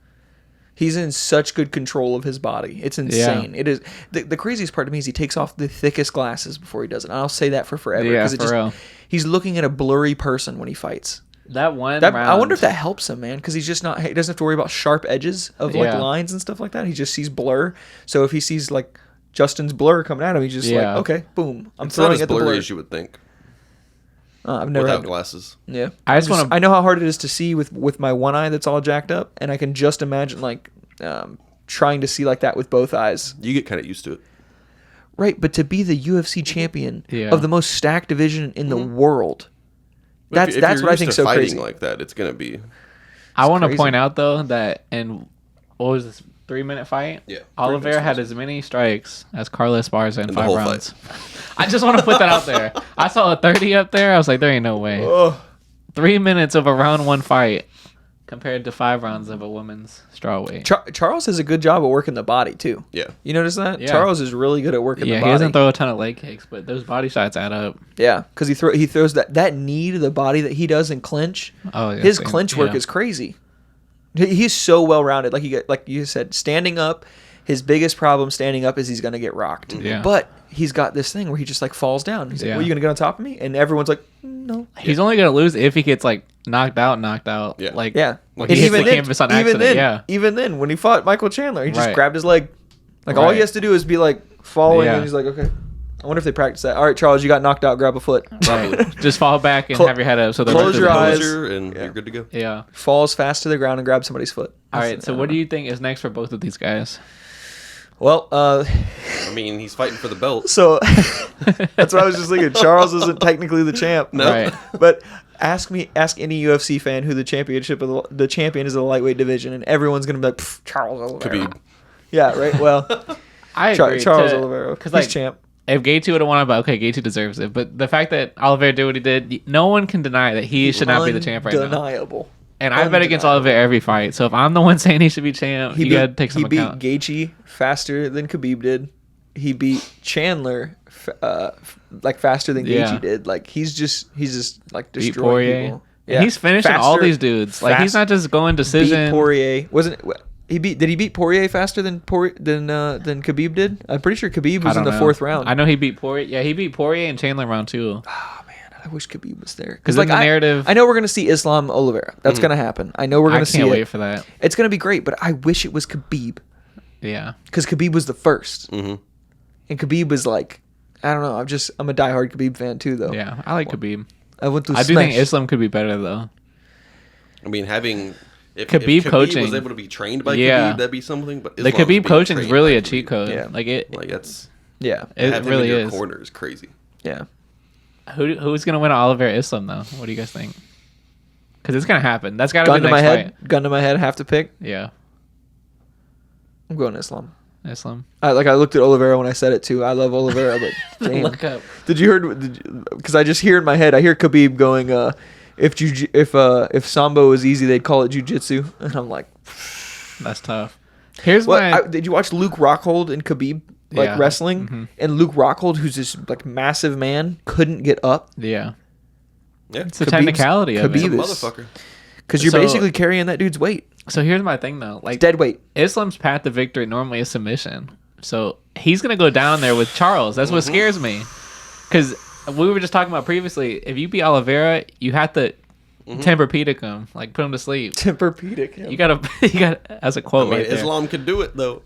He's in such good control of his body. It's insane. It is the craziest part to me is he takes off the thickest glasses before he does it. And I'll say that for forever Yeah, because for real. he's looking at a blurry person when he fights. that one That, round, I wonder if that helps him, man, because he's just not. He doesn't have to worry about sharp edges of like Yeah. lines and stuff like that. He just sees blur. So if he sees like Justin's blur coming at him, he's just Yeah. like, okay, boom, I'm It's not throwing as at the blurry blur. as you would think I've never without had. glasses. Yeah, I just wanna- I know how hard it is to see with my one eye that's all jacked up, and I can just imagine like trying to see like that with both eyes. You get kind of used to it. Right, but to be the UFC champion Yeah. of the most stacked division in the world, But that's if what you're I used think to so fighting crazy. like that, it's gonna be. I want to crazy. point out though that in what was this 3-minute fight? Yeah, 3 Oliveira minutes. had as many strikes as Carlos Esparza in the 5 whole rounds. I just want to put that out there. I saw a 30 up there. I was like, there ain't no way. Ugh. 3 minutes of a round 1 fight compared to 5 rounds of a woman's strawweight. Charles does a good job of working the body too. Yeah. You notice that? Yeah. Charles is really good at working the Yeah, body. he doesn't throw a ton of leg kicks, but those body shots add up. Yeah, because he throws that knee to the body that he does in clinch. Oh, yeah, His same. clinch work Yeah. is crazy. He's so well rounded. Like you said, standing up. His biggest problem standing up is he's gonna get rocked. Yeah. But he's got this thing where he just like falls down. He's like, Yeah. "Well, you gonna get on top of me?" And everyone's like, "No." He's only gonna lose if he gets like knocked out. Yeah. Like Yeah. Like And he hits the canvas on accident. then, Yeah. even then, when he fought Michael Chandler, he just Right. grabbed his leg. Like all he Right. has to do is be like following, Yeah. and he's like, "Okay." I wonder if they practice that. All right, Charles, you got knocked out. Grab a foot. Right. Just fall back and Clo- have your head up so the close rest your of the- eyes. Composure, and Yeah. you're good to go. Yeah. Falls fast to the ground and grabs somebody's foot. All right. So what do you think is next for both of these guys? Well, I mean, he's fighting for the belt. so that's what I was just thinking. Charles isn't technically the champ. No. Right. But ask any UFC fan who the champion is of the lightweight division, and everyone's gonna be like, "Pff, Charles Oliveira." Khabib. Yeah, right. Well, I agree. Charles Oliveira, Because he's like, champ. if Gaethje would have won, but okay, Gaethje deserves it. But the fact that Oliveira did what he did, no one can deny that he should not be the champ right now. Undeniable. And I bet against Undeniable. Oliveira every fight. So if I'm the one saying he should be champ, you gotta take some he beat account. Gaethje faster than Khabib did. He beat Chandler like faster than Yeah. Gaethje did. Like he's just like Beat destroying Poirier. people. And he's finishing all Faster- these dudes. Like he's fast- not just going decision. Beat Poirier. Did he beat Poirier faster than Khabib did? I'm pretty sure Khabib I was in don't the know. 4th round. I know he beat Poirier. Yeah, he beat Poirier and Chandler round 2. Oh man, I wish Khabib was there. 'Cause in the narrative- I know we're gonna see Islam Oliveira. That's gonna happen. I know we're I gonna can't see wait it. for that. It's gonna be great, but I wish it was Khabib Yeah. because Khabib was the first, Mm-hmm. and Khabib was like, I don't know. I'm a diehard Khabib fan too, though. Yeah. I like Khabib. I went through. I do think Smash. Islam could be better though. I mean, having if Khabib Khabib coaching. was able to be trained by Yeah. Khabib, that'd be something. But The Islam's Khabib being coaching is trained really by a cheat Khabib. code. Yeah. Like it. Like that's Yeah, It have him really in your is. corner is crazy. yeah. Who's gonna win Oliveira Islam though? What do you guys think? Because it's gonna happen. That's gotta be Gun the to my next head. fight. Gun to my head. Have to pick. Yeah. I'm going Islam. Islam. I looked at Olivera when I said it too. I love Olivera, but damn. Look up. Did you hear? Because I just hear in my head, I hear Khabib going, if Sambo was easy, they'd call it jujitsu, and I'm like, That's tough. Here's what? my. Did you watch Luke Rockhold and Khabib Yeah. wrestling? Mhm. And Luke Rockhold, who's this like massive man, couldn't get up Yeah. Yeah, It's the Khabib's- technicality of Khabib it. is- motherfucker. because you're So- basically carrying that dude's weight. So here's my thing though. Like Dead weight. Islam's path to victory normally is submission. So he's gonna go down there with Charles. That's what scares me. Because we were just talking about previously. If you beat Oliveira, you have to Tempur-Pedic him, like put him to sleep. Tempur-Pedic. You gotta. As a I quote mean, right there. Islam could do it though.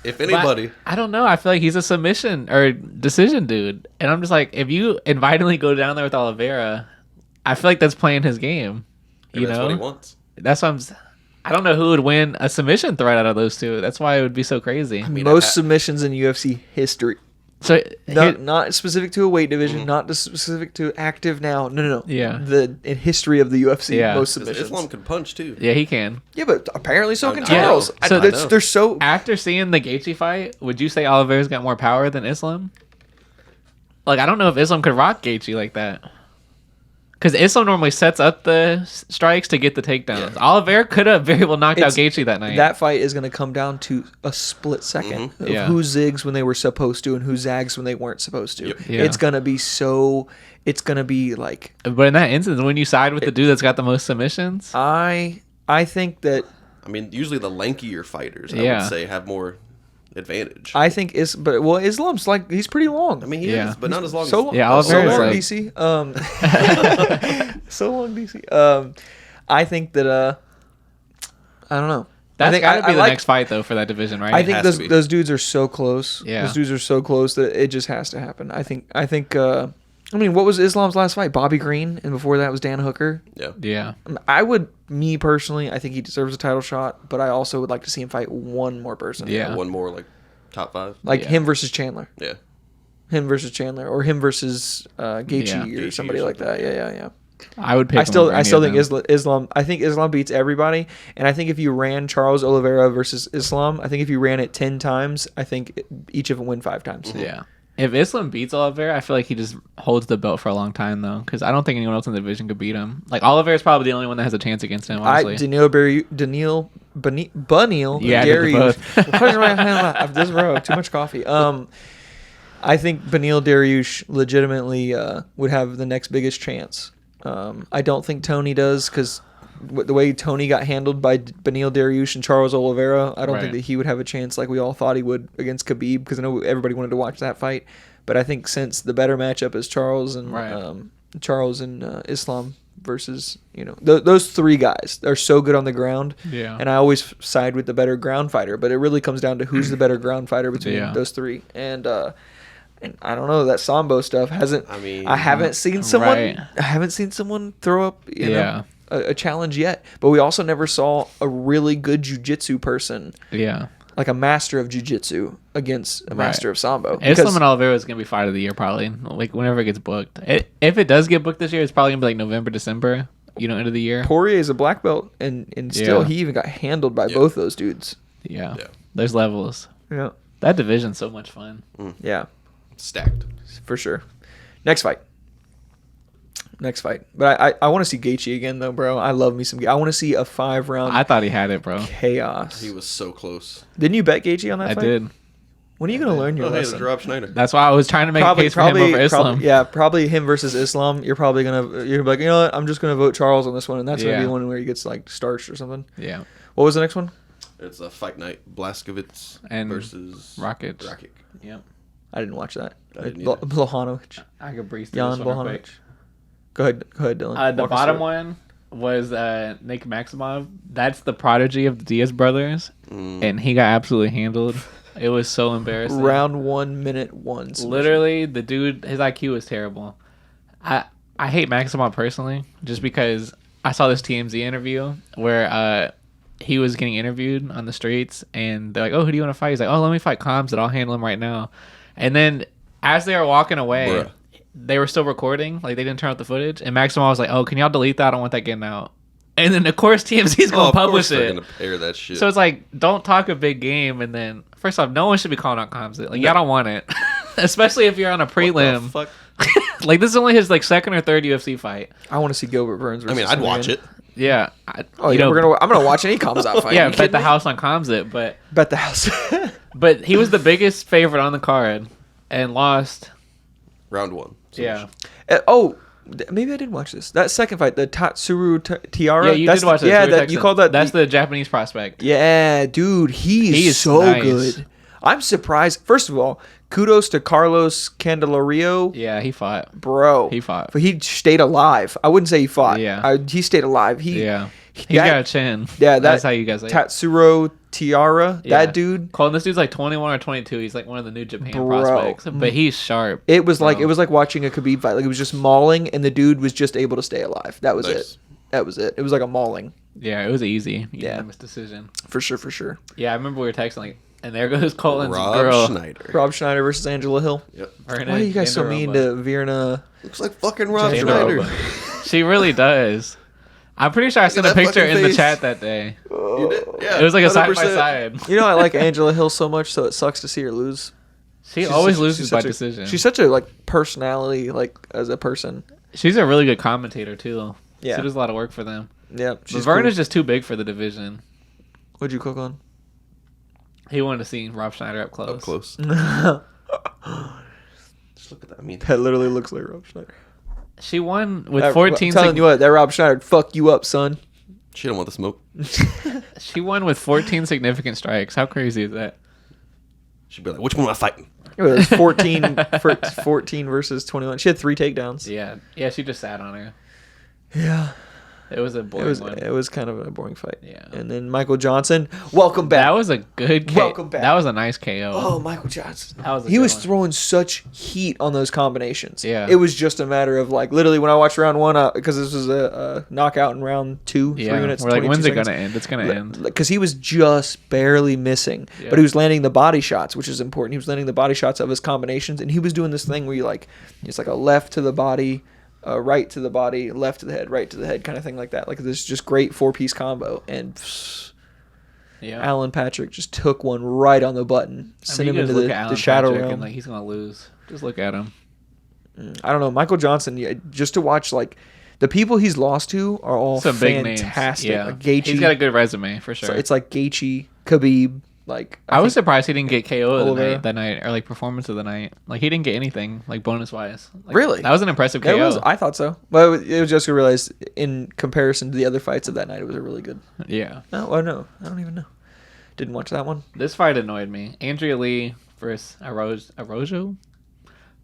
If But anybody, I don't know. I feel like he's a submission or decision dude, and I'm just like, if you invitingly go down there with Oliveira, I feel like that's playing his game. maybe You that's know, what he wants. that's why I don't know who would win a submission threat out of those two. That's why it would be so crazy. mean, Most submissions in UFC history. So Not specific to a weight division, not specific to active now. No. Yeah. In history of the UFC, Yeah. most 'Cause submissions. Islam could punch too. yeah, he can. Yeah, but apparently so can I Charles. know. So- They're so. After seeing the Gaethje fight, would you say Oliveira's got more power than Islam? Like, I don't know if Islam could rock Gaethje like that. Because Islam normally sets up the strikes to get the takedowns. Oliveira could have very well knocked out Gaethje that night. That fight is going to come down to a split second of Yeah. who zigs when they were supposed to and who zags when they weren't supposed to. Yep. Yeah. It's going to be so. It's going to be like. But in that instance, when you side with the dude that's got the most submissions, I think that. I mean, usually the lankier fighters, I Yeah. would say, have more advantage. I think Islam's like he's pretty long. I mean, he Yeah. is, but not as long So as Yeah, so Oliveira's long, like- DC. So long, DC. I think that I don't know. that's I think got to be I the like, next fight, though, for that division, right? I think has to be. those dudes are so close. Yeah. Those dudes are so close that it just has to happen. I think. I mean, what was Islam's last fight? Bobby Green, and before that was Dan Hooker. Yeah. Yeah. Me personally, I think he deserves a title shot, but I also would like to see him fight one more person. Yeah. One more like top 5. Like Yeah. him versus Chandler. Yeah. Him versus Chandler, or him versus Gaethje Yeah. or Gaethje or somebody like that. something. Yeah. I would pick. I still think Islam. Islam. I think Islam beats everybody, and I think if you ran Charles Oliveira versus Islam, I think if you ran it 10 times, I think each of them win 5 times. Yeah. If Islam beats Olivera, I feel like he just holds the belt for a long time though, because I don't think anyone else in the division could beat him. Like Olivera's probably the only one that has a chance against him. Honestly. Bunil Yeah, I did Dariush. both. This bro, too much coffee. I think Benil Dariush legitimately would have the next biggest chance. I don't think Tony does, because the way Tony got handled by Benil Dariush and Charles Oliveira, I don't think Right. that he would have a chance like we all thought he would against Khabib, because I know everybody wanted to watch that fight. But I think since the better matchup is Charles and Islam versus, those 3 guys are so good on the ground. Yeah. And I always side with the better ground fighter, but it really comes down to who's the better ground fighter between Yeah. those 3. And I don't know, that Sambo stuff hasn't. I mean, I haven't seen someone. Right. I haven't seen someone throw up. Yeah. A challenge yet. But we also never saw a really good jiu-jitsu person, Yeah. like a master of jiu-jitsu, against a master of Sambo. Islam and Oliveira is gonna be fight of the year probably. Like whenever it gets booked. If it does get booked this year, it's probably gonna be like November, December. End of the year. Poirier is a black belt, and still Yeah. he even got handled by both those dudes. Yeah. Yeah. There's levels. Yeah. That division's so much fun. Yeah. Stacked. For sure. Next fight. But I want to see Gaethje again, though, bro. I love me some. I want to see a 5-round I thought he had it, bro. chaos. He was so close. Didn't you bet Gaethje on that I fight? did. When are you going to learn your Oh, hey, lesson? there's Rob Schneider. That's why I was trying to make a case for him over Islam. Probably him versus Islam. You're probably like, you know what? I'm just gonna vote Charles on this one, and that's gonna be Yeah. the one where he gets like starched or something. Yeah. What was the next one? It's a fight night. Blaskowitz And versus Rakic. Rakic. Yep. I didn't watch that. I didn't either. Blahanovic. I could breeze through Jan this one real quick. Blahanovic. Go ahead, Dylan. The Walk us bottom through it. one was Nick Maximov. That's the prodigy of the Diaz brothers, and he got absolutely handled. It was so embarrassing. Round 1, minute 1. submission. Literally, the dude, his IQ was terrible. I hate Maximov personally, just because I saw this TMZ interview where he was getting interviewed on the streets, and they're like, "Oh, who do you want to fight?" He's like, "Oh, let me fight Combs, I'll handle him right now." And then as they were walking away, Bruh. they were still recording, like they didn't turn off the footage, and Maximov was like, "Oh, can y'all delete that? I don't want that getting out." And then of course TMZ's gonna Of course publish they're it. gonna air that shit. So it's like, don't talk a big game, and then first off, no one should be calling out Combs. Like, y'all don't want it, especially if you're on a What the prelim. fuck? Like, this is only his like 2nd or 3rd UFC fight. I want to see Gilbert Burns. I mean, versus I'd him watch again. it. Yeah. Oh yeah, I'm gonna watch any comes out fight. Yeah, You bet kidding the me? house on Combs it, but Bet the house. he was the biggest favorite on the card and lost. Round 1. Yeah. Maybe I did watch this. That second fight, the Tatsuru Tiara. Yeah, you that's did watch the, it. Yeah, You were that you texting. called that. That's the Japanese prospect. Yeah, dude, he is so nice. good. I'm surprised. First of all, kudos to Carlos Candelario. Yeah, he fought. Bro, He fought. but he stayed alive. I wouldn't say he fought. Yeah. He stayed alive. Yeah. He's that- got a chin. Yeah, That's how you guys say it. Tatsuro Tiara. Yeah. That dude. Colin, this dude's like 21 or 22. He's like one of the new Japan Bro. prospects, but he's sharp. It was like Bro. it was like watching a Khabib fight. Like it was just mauling, and the dude was just able to stay alive. That was Nice. it. That was it. It was like a mauling, Yeah, it was easy. Yeah. Unanimous decision. for sure, for sure. Yeah, I remember we were texting like, and there goes Colin's Rob girl. Schneider. Rob Schneider versus Angela Hill. Yep. Verna Why are you guys so Jandiroba. mean to Virna? Looks like fucking Rob Jandiroba. Schneider. She really does. I'm pretty sure I sent a at that picture fucking in the face. chat that day. You did? Yeah. It was like a side by 100%. side. You know, I like Angela Hill so much, so it sucks to see her lose. She always She's loses by such a- decision. She's such a like personality, like as a person. She's a really good commentator too. Yeah. She does a lot of work for them. Yeah, But she's Verna's cool. just too big for the division. What'd you cook on? He wanted to see Rob Schneider up close. Up close. that Just look at that. I mean, literally looks like Rob Schneider. She won with I'm 14. telling you what, that Rob Schneider would fuck you up, son. she don't want the smoke. She won with 14 significant strikes. How crazy is that? She'd be like, which one am I fighting? It was 14 versus 21. She had 3 takedowns. Yeah. Yeah, she just sat on her. Yeah. It was a boring one. It was kind of a boring fight. Yeah. And then Michael Johnson, welcome back. That was a good KO. Welcome back. That was a nice KO. Oh, Michael Johnson. That was a He good was one. throwing such heat on those combinations. Yeah. It was just a matter of like literally when I watched round one, because this was a knockout in round two, 3 minutes. We're like, 22 when's seconds. it gonna end? It's gonna end. Because he was just barely missing, Yeah. but he was landing the body shots, which is important. He was landing the body shots of his combinations, and he was doing this thing where you like, it's like a left to the body, right to the body, left to the head, right to the head kind of thing like that. Like this just great 4-piece combo, and Yeah. Alan Patrick just took one right on the button, sent him into the shadow realm. And, like, he's gonna lose. Just look at him. I don't know, Michael Johnson. Yeah, just to watch like the people he's lost to are all Some big names. fantastic. Yeah. Like Gaethje, He's got a good resume for so sure. it's like Gaethje, Khabib. Like I was think- surprised he didn't get KO Olivera. that night, or like performance of the night. Like he didn't get anything like bonus wise. Like, Really? that was an impressive KO. It was, I thought so. Well, it was just to realize in comparison to the other fights of that night, it was a really good. Yeah. No, well, no, I don't even know. Didn't watch that one. This fight annoyed me. Andrea Lee versus Arrojo.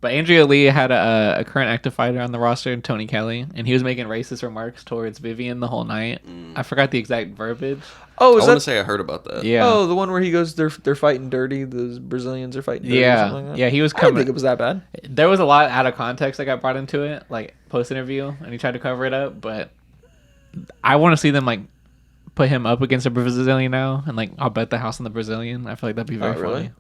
But Andrea Lee had a current active fighter on the roster, Tony Kelly, and he was making racist remarks towards Vivian the whole night. I forgot the exact verbiage. Oh, I is want to that? say I heard about that. Yeah. Oh, the one where he goes, they're fighting dirty. The Brazilians are fighting dirty. Or Yeah. something like that? Yeah, he was I didn't think coming. it was that bad. There was a lot out of context that got brought into it, like post interview, and he tried to cover it up. But I want to see them like put him up against a Brazilian now, and like I'll bet the house on the Brazilian. I feel like that'd be very funny.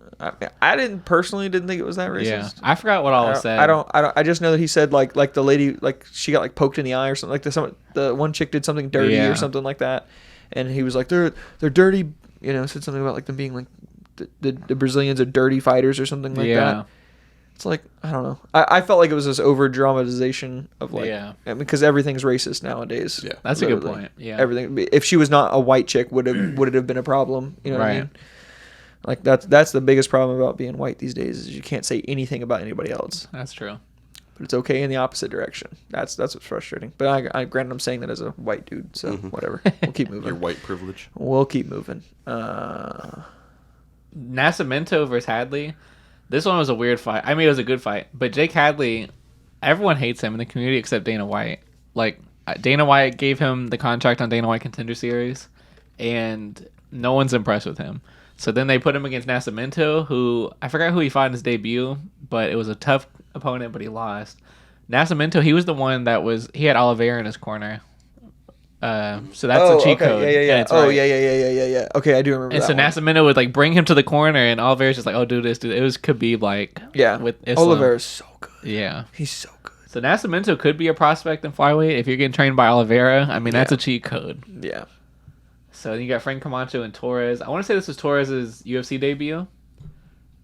I didn't think it was that racist. Yeah, I forgot what all was said. I don't. I just know that he said like the lady like she got like poked in the eye or something like the one chick did something dirty Yeah. or something like that, and he was like they're dirty. You know, said something about like them being like the Brazilians are dirty fighters or something like Yeah. that. It's like I don't know. I felt like it was this over dramatization of like because everything's racist nowadays. Yeah. That's a good Literally. point. Yeah. Everything. If she was not a white chick, would it have been a problem? You know what I Right. mean? Like that's the biggest problem about being white these days is you can't say anything about anybody else. That's true. But it's okay in the opposite direction. That's what's frustrating. But I granted I'm saying that as a white dude, so whatever. We'll keep moving. Your white privilege. We'll keep moving. Nascimento versus Hadley. This one was a weird fight. I mean, it was a good fight, but Jake Hadley, everyone hates him in the community except Dana White. Like Dana White gave him the contract on Dana White Contender Series, and no one's impressed with him. So then they put him against Nascimento, who I forgot who he fought in his debut, but it was a tough opponent, but he lost. Nascimento, he was the one that he had Olivera in his corner. So that's a cheat code. Yeah. and it's Oh right. yeah. Okay, I do remember And that so one. Nascimento would like bring him to the corner, and Olivera's just like, "Oh, do this, do." It was Khabib like, Yeah. with Islam. Olivera's so good. Yeah. He's so good. So Nascimento could be a prospect in flyweight if you're getting trained by Olivera. I mean, that's Yeah. a cheat code. Yeah. So you got Frank Camacho and Torres. I want to say this was Torres's UFC debut,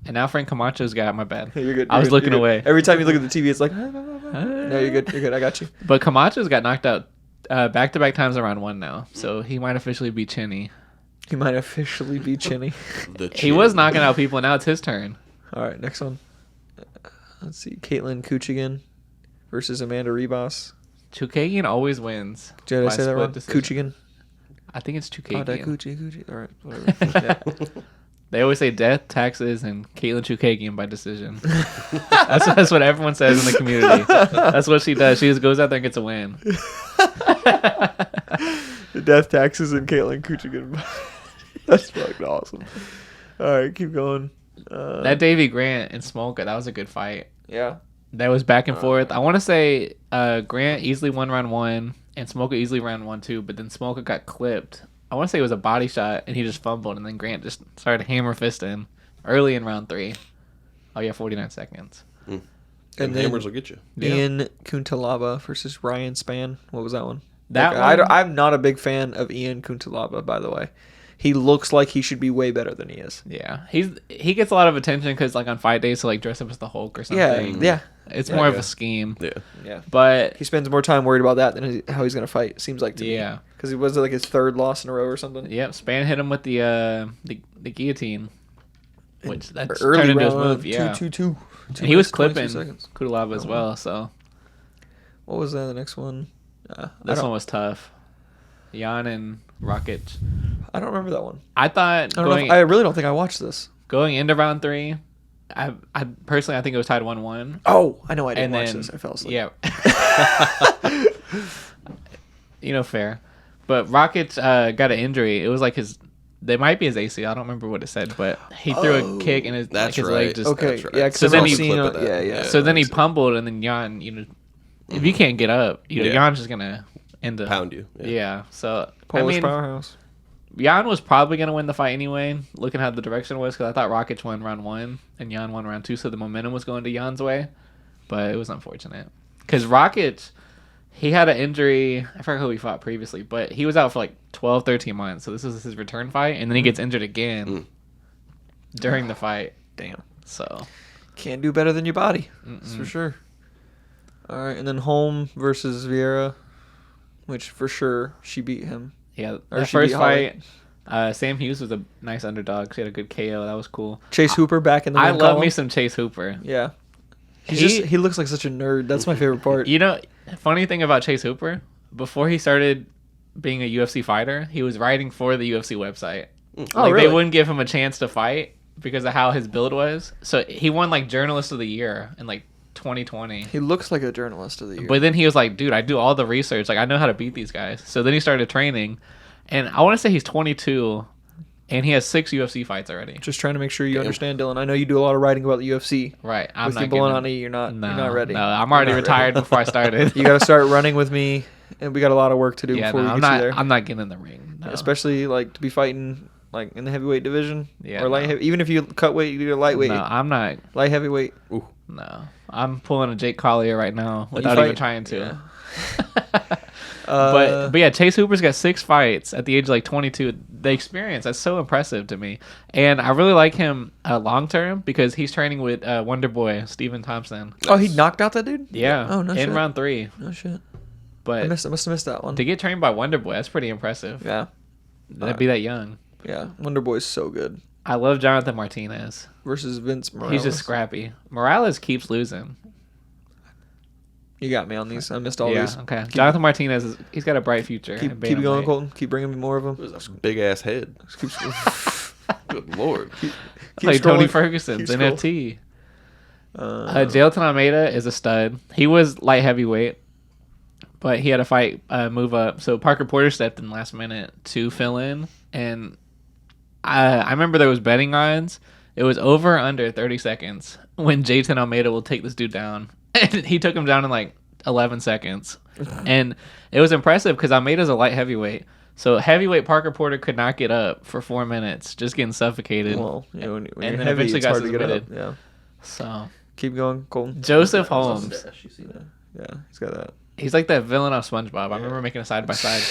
and now Frank Camacho's got my bad. You're good. I was looking you're good. away, Every time you look at the TV, it's like, no, you're good. You're good. I got you. but Camacho's got knocked out back-to-back times around one now, so he might officially be Chinny. He might officially be Chinny. He was knocking out people, and now it's his turn. All right, next one. Let's see. Caitlin Kuchigan versus Amanda Ribas. Chukagian always wins. Did I by say that split wrong? decision. Kuchigan. I think it's Oh, that Chukagian. Kuchi. All right, whatever. Yeah. They always say death, taxes, and Caitlin Chukagian by decision. that's what everyone says in the community. That's what she does. She just goes out there and gets a win. The death taxes and Caitlin Kuchigan. That's fucking awesome. All right, keep going. That Davey Grant and Smolka, that was a good fight. Yeah. That was back and forth. I want to say Grant easily won round one, and Smolka easily round one too, but then Smolka got clipped. I want to say it was a body shot, and he just fumbled, and then Grant just started hammer fisting early in round three. Oh, yeah, 49 seconds. And then hammers will get you. Ian Kuntalaba versus Ryan Spann. What was that one? That Like, one- I'm not a big fan of Ian Kuntalaba, by the way. He looks like he should be way better than he is. Yeah, he gets a lot of attention because like on fight days, so like dress up as the Hulk or something. Yeah. It's Yeah, more of yeah. a scheme. Yeah. Yeah. But He spends more time worried about that than how he's going to fight, seems like to me. yeah, Because he was like his third loss in a row or something. yep. Span hit him with the guillotine, which that's Early turned into his round, move. Yeah, 2-2-2. and he was 22 clipping seconds. Kudalaba as Oh, well. So What was the next one? this one was tough. Jan and Rakic. I don't remember that one. I thought I don't know. going I really don't think I watched this. going into round three, I personally I think it was tied 1-1. Oh, I know I didn't And watch then this. I fell asleep. yeah. fair. But Rockets got an injury. It was like they might be his ACL. I don't remember what it said, but he threw a kick and his That's his right. leg just. Okay. That's right. Yeah. 'Cause So I've then all he- seen Clip of it. that. Yeah. So then he obviously. pummeled, and then Jan, if you can't get up, Yeah. Jan's just gonna end up Pound you. Yeah. So Polish I mean, powerhouse. Jan was probably gonna win the fight anyway. Looking how the direction was, because I thought Rockets won round 1 and Jan won round 2, so the momentum was going to Jan's way. But it was unfortunate because Rockets, he had an injury. I forgot who he fought previously, but he was out for like 12, 13 months. So this is his return fight, and then he gets injured again during the fight. Damn. So Can't do better than your body. That's for sure. All right, and then Holm versus Vieira, which for sure she beat him. yeah, Or the she beat first Holly. fight, Sam Hughes was a nice underdog. She had a good KO. That was cool. Chase Hooper back in the I main love column. me some Chase Hooper. Yeah. He- He looks like such a nerd. That's my favorite part. You know, funny thing about Chase Hooper, before he started being a UFC fighter, he was writing for the UFC website. Oh, really? They wouldn't give him a chance to fight because of how his build was. So he won like Journalist of the Year in like 2020. He looks like a journalist of the year. But then he was like, dude, I do all the research. Like, I know how to beat these guys. So then he started training. And I want to say he's 22 and he has 6 UFC fights already. Just trying to make sure you understand, Dylan. I know you do a lot of writing about the UFC. Right. I'm With not you blowing getting- on E, you're not ready. No, I'm already You're not retired before I started. You got to start running with me, and we got a lot of work to do yeah, before no, we get you there. I'm not getting in the ring. No. Especially like to be fighting like in the heavyweight division, Yeah, or light no. heavy. Even if you cut weight, you do a lightweight, No, I'm not. light heavyweight. No, I'm pulling a Jake Collier right now You without fight- even trying to. yeah. But yeah, Chase Hooper's got 6 fights at the age of like 22. The experience, that's so impressive to me, and I really like him long term because he's training with Wonder Boy Stephen Thompson. Oh, he knocked out that dude. Yeah, Oh, no in shit. round 3. No shit. I But must have missed that one. to get trained by Wonder Boy, that's pretty impressive. Yeah, That'd be that young. yeah. Wonder Boy's so good. I love Jonathan Martinez. Versus Vince Morales. He's just scrappy. Morales keeps losing. You got me on these. I missed all Yeah, these. okay. Jonathan Martinez he's got a bright future. Keep in going, bantamweight. Colton. Keep bringing me more of them. It was a big ass head. Keep, Good lord. Like Tony scrolling. Ferguson's Keep NFT. Jailton Almeida is a stud. He was light heavyweight, but he had a fight move up. So Parker Porter stepped in last minute to fill in, and I remember there was betting odds. It was over or under 30 seconds when Jailton Almeida will take this dude down, and he took him down in like 11 seconds, and it was impressive because Almeida's a light heavyweight. So heavyweight Parker Porter could not get up for 4 minutes, just getting suffocated. Well, you know, when And you're then heavy, eventually it's got hard to get up. submitted. Yeah. So Keep going, Colton. Joseph Holmes. You see that? Yeah, he's got that. He's like that villain off SpongeBob. I remember making a side by side.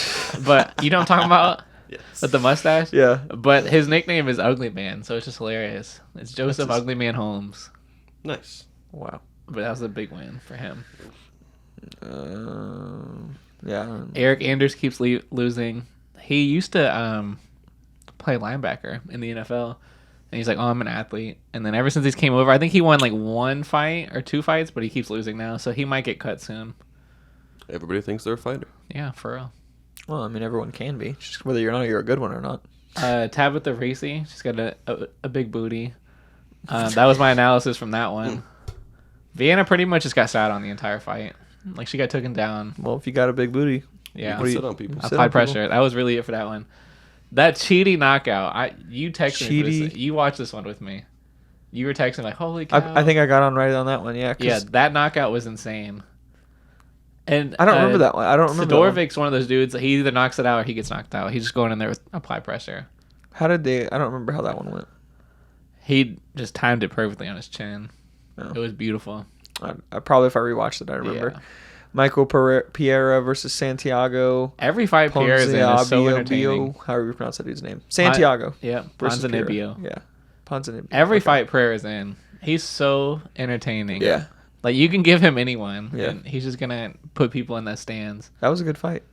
But you know what I'm talking about? Yes. With the mustache? Yeah. But his nickname is Ugly Man, so it's just hilarious. It's Joseph Ugly Man Holmes. Nice. Wow. But that was a big win for him. Yeah. Eric Anders keeps losing. He used to play linebacker in the NFL. And he's like, oh, I'm an athlete. And then ever since he's came over, I think he won like 1 fight or 2 fights, but he keeps losing now. So he might get cut soon. Everybody thinks they're a fighter. Yeah, for real. Well, I mean, everyone can be. Just whether you're a good one or not. Tabitha Reese, she's got a big booty. That was my analysis from that one. Vienna pretty much just got sat on the entire fight. Like, she got taken down. Well, if you got a big booty. Yeah. You can sit on people. Sit on Applied people. pressure. That was really it for that one. That Cheaty knockout. You texted me. For Cheaty. this. You watched this one with me. You were texting like, holy cow. I think I got on right on that one. Yeah. 'Cause Yeah, that knockout was insane. And I don't remember that one. I don't remember. That one. Sidorvik's one of those dudes that he either knocks it out or he gets knocked out. He's just going in there with applied pressure. How did they? I don't remember how that one went. He just timed it perfectly on his chin. Oh. It was beautiful. I probably, if I rewatched it, I remember. Yeah. Michael Piera versus Santiago. Every fight Pierre is in is so entertaining. However you pronounce that dude's name. Santiago. Yeah, versus Piera. Ponzinibbio. Yeah. Ponzinibbio. Every Okay. fight Prayer is in. He's so entertaining. Yeah. Like, you can give him anyone. Yeah. And he's just going to put people in the stands. That was a good fight.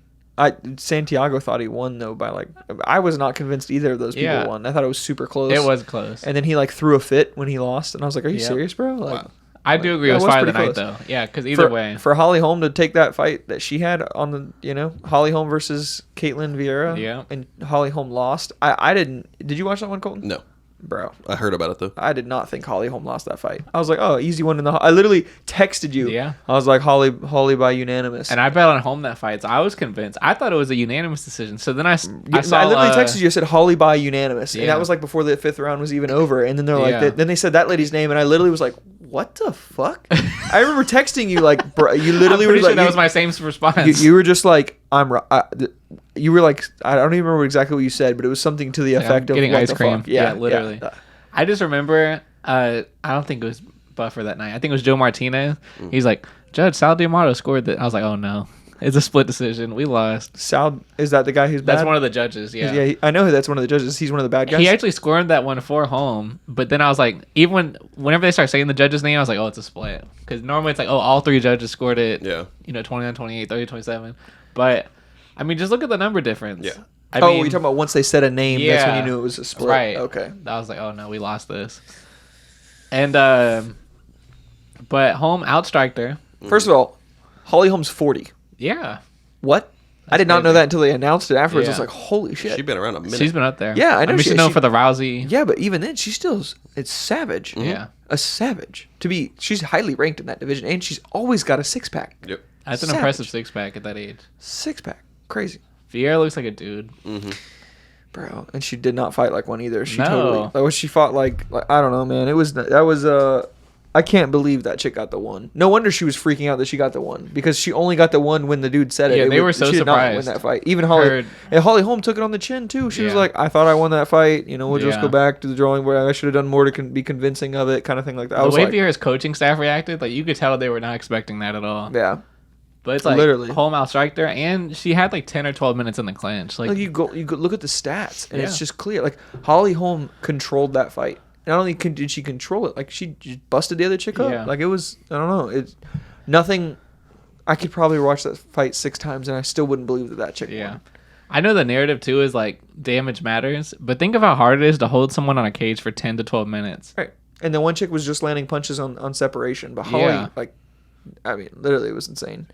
Santiago thought he won though by like I was not convinced either of those people Yeah. won. I thought it was super close. It was close. And then he like threw a fit when he lost, and I was like, "Are you Yep. serious, bro?" Like, I do agree. It that was was fight of the pretty night, close. though. Yeah, because either way. for Holly Holm to take that fight that she had on the Holly Holm versus Caitlin Vieira, Yeah. and Holly Holm lost. I didn't. Did you watch that one, Colton? No. Bro, I heard about it though. I did not think Holly Holm lost that fight. I was like, oh, easy one in the. I literally texted you. Yeah. I was like, Holly by unanimous. And I bet on home that fight. So I was convinced. I thought it was a unanimous decision. So then I saw. I literally texted you. I said Holly by unanimous, and Yeah. that was like before the 5th round was even over. And then they're like, Yeah. then they said that lady's name, and I literally was like, what the fuck? I remember texting you like, bro, you literally I'm were pretty like, sure that was my same response. you were just like, you were like, I don't even remember exactly what you said, but it was something to the effect of getting what ice the cream. fuck? Yeah, literally. Yeah. I just remember. I don't think it was Buffer that night. I think it was Joe Martinez. He's like, Judge Sal D'Amato scored that. I was like, oh no, it's a split decision. We lost. Sal, is that the guy who's bad? That's one of the judges. Yeah. I know that's one of the judges. He's one of the bad guys. He actually scored that one for home, but then I was like, whenever they start saying the judge's name, I was like, oh, it's a split. Because normally it's like, oh, all 3 judges scored it. Yeah. 29, 28, 30, 27. But I mean, just look at the number difference. Yeah. you're talking about once they said a name, that's when Yeah. you knew it was a split. Right. Okay. I was like, oh no, we lost this. And but home outstriked her. First of all, Holly Holm's 40. Yeah. What? I did not know crazy. that until they announced it afterwards. I was Yeah. like, holy shit. She's been around a minute. She's been up there. Yeah, I know mean, she- she's known she- for the Rousey. Yeah, but even then, it's savage. Yeah. A savage. She's highly ranked in that division, and she's always got a 6-pack. Yep. That's an Savage. impressive 6-pack at that age. 6-pack. Crazy. Vieira looks like a dude. Bro, and she did not fight like one either. She No. totally like she fought like I don't know, man. That was I can't believe that chick got the one. No wonder she was freaking out that she got the one because she only got the one when the dude said it. Yeah, It they was- were so she did not win surprised. that fight. Even Holly Heard- and Holly Holm took it on the chin too. She was Yeah. like, "I thought I won that fight. We'll just Yeah. go back to the drawing board. I should have done more to be convincing of it." Kind of thing like that. I The was way like, Vieira's coaching staff reacted, like you could tell they were not expecting that at all. yeah. But it's like Literally. home outstriked her, and she had like 10 or 12 minutes in the clinch. Like, Like you go look at the stats, and it's Yeah. just clear. Like Holly Holm controlled that fight. Not only did she control it, like she just busted the other chick up. Yeah. Like it was, I don't know, it's nothing. I could probably watch that fight 6 times, and I still wouldn't believe that chick yeah. won. I know the narrative too is like damage matters, but think of how hard it is to hold someone on a cage for 10 to 12 minutes. Right. And the one chick was just landing punches on separation, but Holly, Yeah. like, I mean, literally, it was insane.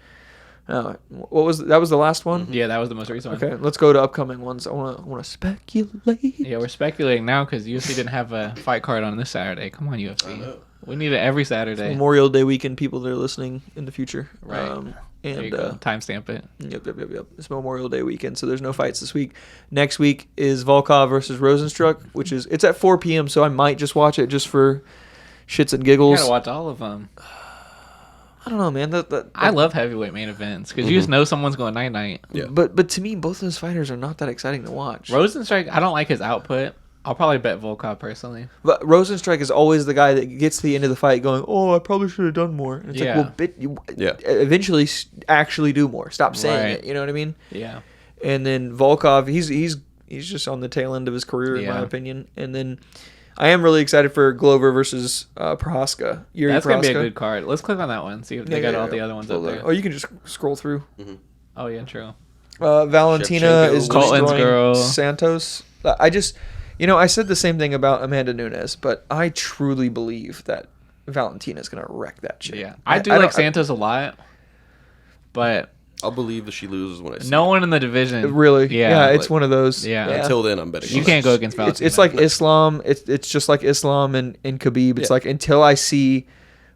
What was that? Was the last one? Yeah, that was the most recent one. Okay, let's go to upcoming ones. I want to speculate. Yeah, we're speculating now because UFC didn't have a fight card on this Saturday. Come on, UFC. We need it every Saturday. Memorial Day weekend, people that are listening in the future. Right. There you And go. Timestamp it. Yep. It's Memorial Day weekend, so there's no fights this week. Next week is Volkov versus Rosenstruck, which is it's at 4 p.m. So I might just watch it just for shits and You giggles. gotta watch all of them. I don't know, man. I love heavyweight main events because you just know someone's going night night. Yeah. But to me, both those fighters are not that exciting to watch. Rosenstrike, I don't like his output. I'll probably bet Volkov personally. But Rosenstruck is always the guy that gets to the end of the fight going, "Oh, I probably should have done more." And it's Yeah. like, well, Yeah. eventually actually do more. Stop saying Right. it. You know what I mean? Yeah. And then Volkov, he's just on the tail end of his career, in my Yeah. opinion. And then I am really excited for Glover versus Prohaska. Yuri That's going to be a Prohaska. good card. Let's click on that one. See if they Yeah, got yeah, all the yeah. other ones Well, up there. or you can just scroll through. Oh, yeah, true. Valentina Shevchenko. is Colton's destroying girl. Santos. I just, I said the same thing about Amanda Nunes, but I truly believe that Valentina's going to wreck that shit. Yeah. I do don't- like Santos a lot, but I'll believe if she loses when I see no it. one in the division. Really? Yeah. it's like- one of those. Yeah. Until then, I'm betting. You on can't her. go against Valentina. It's like Islam. It's just like Islam and Khabib. It's Yeah. like until I see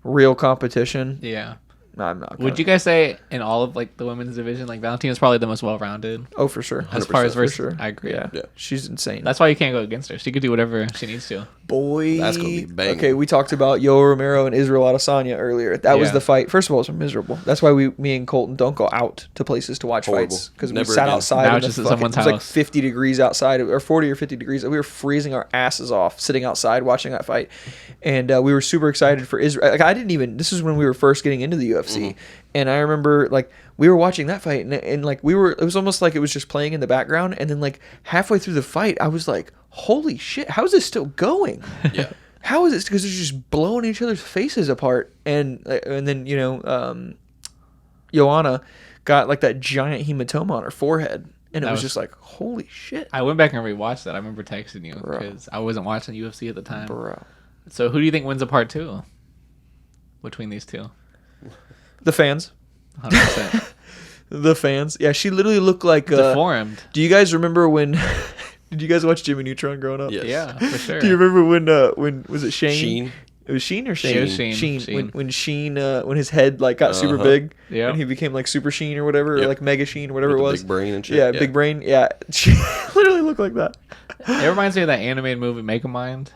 real competition, Yeah. I'm not. Would you guys say in all of like the women's division, like Valentina's probably the most well-rounded? Oh, for sure. As far as 100%, For versus, sure. I agree. Yeah. Yeah. She's insane. That's why you can't go against her. She could do whatever she needs to. Boy, That's gonna be banging. Okay, we talked about Yoel Romero and Israel Adesanya earlier. That was Yeah. the fight. First of all, it was miserable. That's why me and Colton don't go out to places to watch Horrible. fights because we Never sat again. outside. Now in it's the just at fucking- someone's it was like house. 50 degrees outside, or 40 or 50 degrees. We were freezing our asses off sitting outside watching that fight, and we were super excited for Israel. Like I didn't even. This is when we were first getting into the UFC, and I remember like we were watching that fight, and like we were. It was almost like it was just playing in the background, and then like halfway through the fight, I was like, "Holy shit! How is this still going?" Yeah. How is this? Because they're just blowing each other's faces apart, and then Joanna got like that giant hematoma on her forehead, and it That was was- just like, holy shit, I went back and rewatched that. I remember texting you Bro. because I wasn't watching UFC at the time. bro. So who do you think wins a part 2 between these two? The fans, 100%. the fans. Yeah, she literally looked like Deformed. Do you guys remember when Did you guys watch Jimmy Neutron growing up? Yes. Yeah, for sure. Do you remember when was it Shane? Sheen. It was Sheen or Shane? It was Sheen. Sheen. When Sheen when his head like got super big, Yeah. and he became like Super Sheen or whatever, or Yep. like Mega Sheen or whatever With it the was. big brain and shit. Yeah, big brain. Yeah, she literally looked like that. It reminds me of that animated movie Megamind.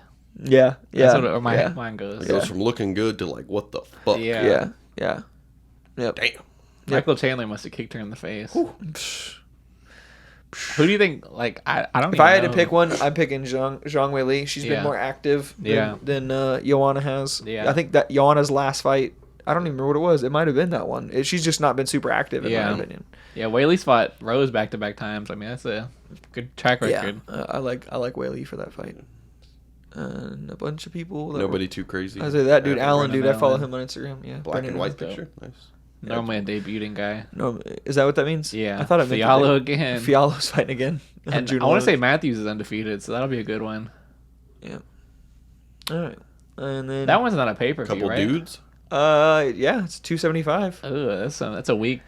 Yeah, yeah. That's what my yeah. mind goes. It goes from looking good to like, what the fuck? Yeah. Yeah. Yep. Damn. Michael Chandler must have kicked her in the face. Who do you think? Like, I don't. If even I had to know. pick one, I'm picking Zhang Wei Li. She's Yeah. been more active Yeah. than Joanna has. Yeah. I think that Joanna's last fight, I don't even remember what it was. It might have been that one. She's just not been super active in Yeah. my opinion. Yeah, Whaley's fought Rose back to back times. I mean, that's a good track record. Yeah, I like Wei Li for that fight. And a bunch of people. That Nobody too crazy. I say that dude, Yeah, Alan, Brendan dude. I follow Allen. him on Instagram. Yeah, Black Brendan and white Allen. picture. Nice. Normally a debuting guy. No, is that what that means? Yeah. I thought it meant Fialo again. Fialo's fighting again. on And June I want to say 11th. Matthews is undefeated, so that'll be a good one. Yeah. All right, and then That one's not a pay per view, Couple right? dudes. Yeah, it's 275. Ugh, that's a weak.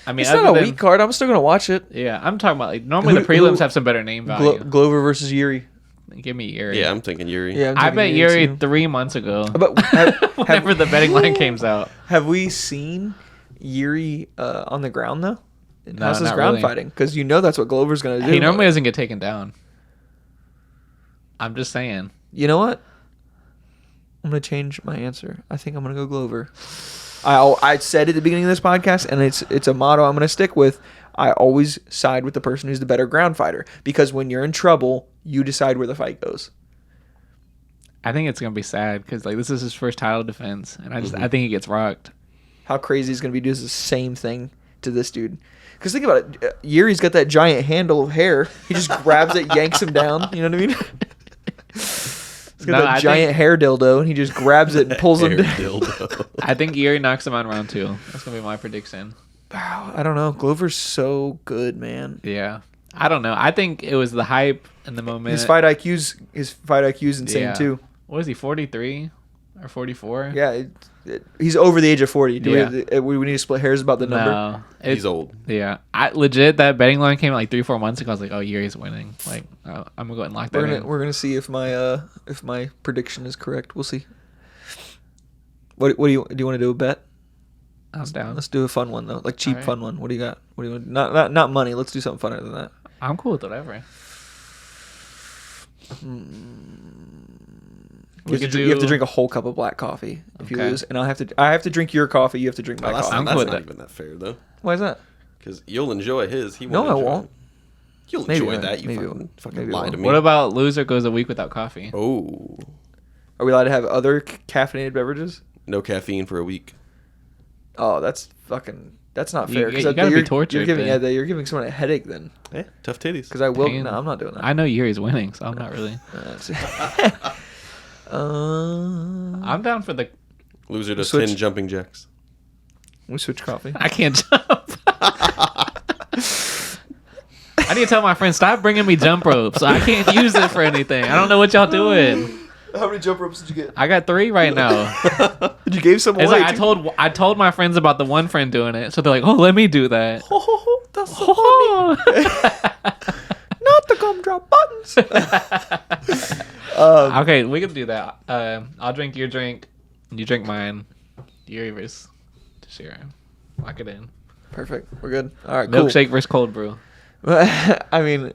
I mean, It's other not a than- weak card. I'm still gonna watch it. Yeah, I'm talking about like normally Who- the prelims who- have some better name value. Glover versus Yuri. Give me Yuri. Yeah, I'm thinking Yuri. Yeah, I'm I taking bet Yuri too. 3 months ago. But Whenever the betting line came out. have we seen Yuri on the ground though? No, How's his not ground really. fighting? Because you know that's what Glover's gonna do. He normally doesn't get taken down. I'm just saying. You know what? I'm gonna change my answer. I think I'm gonna go Glover. I said at the beginning of this podcast, and it's a motto I'm gonna stick with. I always side with the person who's the better ground fighter, because when you're in trouble, you decide where the fight goes. I think it's gonna be sad because like this is his first title defense, and I think he gets rocked. How crazy is gonna be to do the same thing to this dude? Because think about it, Yuri's got that giant handle of hair. He just grabs it, yanks him down. You know what I mean? He's got No, that I giant think- hair dildo, and he just grabs it and pulls him Hair down. dildo. I think Yuri knocks him out in round 2. That's gonna be my prediction. Wow, I don't know. Glover's so good, man. Yeah, I don't know. I think it was the hype and the moment. His fight IQ's insane Yeah. too. What is he? 43 or 44? Yeah, he's over the age of 40. Do Yeah. we need to split hairs about the number? No, He's old. Yeah, I legit that betting line came out like 3-4 months ago. I was like, oh, Yuri's winning. Like, I'm gonna go ahead and lock that in. We're gonna see if my prediction is correct. We'll see. What do you want to do a bet? I'm down. Let's do a fun one though, like cheap Alright. fun one. What do you got? What do you want? Not money. Let's do something funner than that. I'm cool with whatever. You have to drink a whole cup of black coffee if you Okay. lose, and I have to drink your coffee. You have to drink my Oh, that's coffee. I'm that's cool with not that. even that fair though, Why is that? because you'll enjoy his. He No, won't. I enjoy won't. it. You'll Maybe enjoy I- that. You maybe I fucking, won't. fucking Maybe I lie to won't. me. What about loser goes a week without coffee? Oh, Are we allowed to have other caffeinated beverages? no caffeine for a week. Oh, that's not You- fair. you 'cause gotta be you're tortured giving then. you're giving someone a headache then. Eh, tough titties. Because I will. Pain. No, I'm not doing that. I know Yuri's winning, so I'm not really. I'm down for the. Loser to Switch. 10 jumping jacks. We switch coffee. I can't jump. I need to tell my friends stop bringing me jump ropes. I can't use it for anything. I don't know what y'all doing. How many jump ropes did you get? I got 3 right now. You gave some It's away. like I told my friends about the one friend doing it, so they're like, "Oh, let me do that." That's so not the gumdrop buttons. Okay, we can do that. I'll drink your drink, you drink mine. Yuri versus Tashira. Lock it in. Perfect. We're good. All right. Cool. Milkshake versus cold brew. I mean,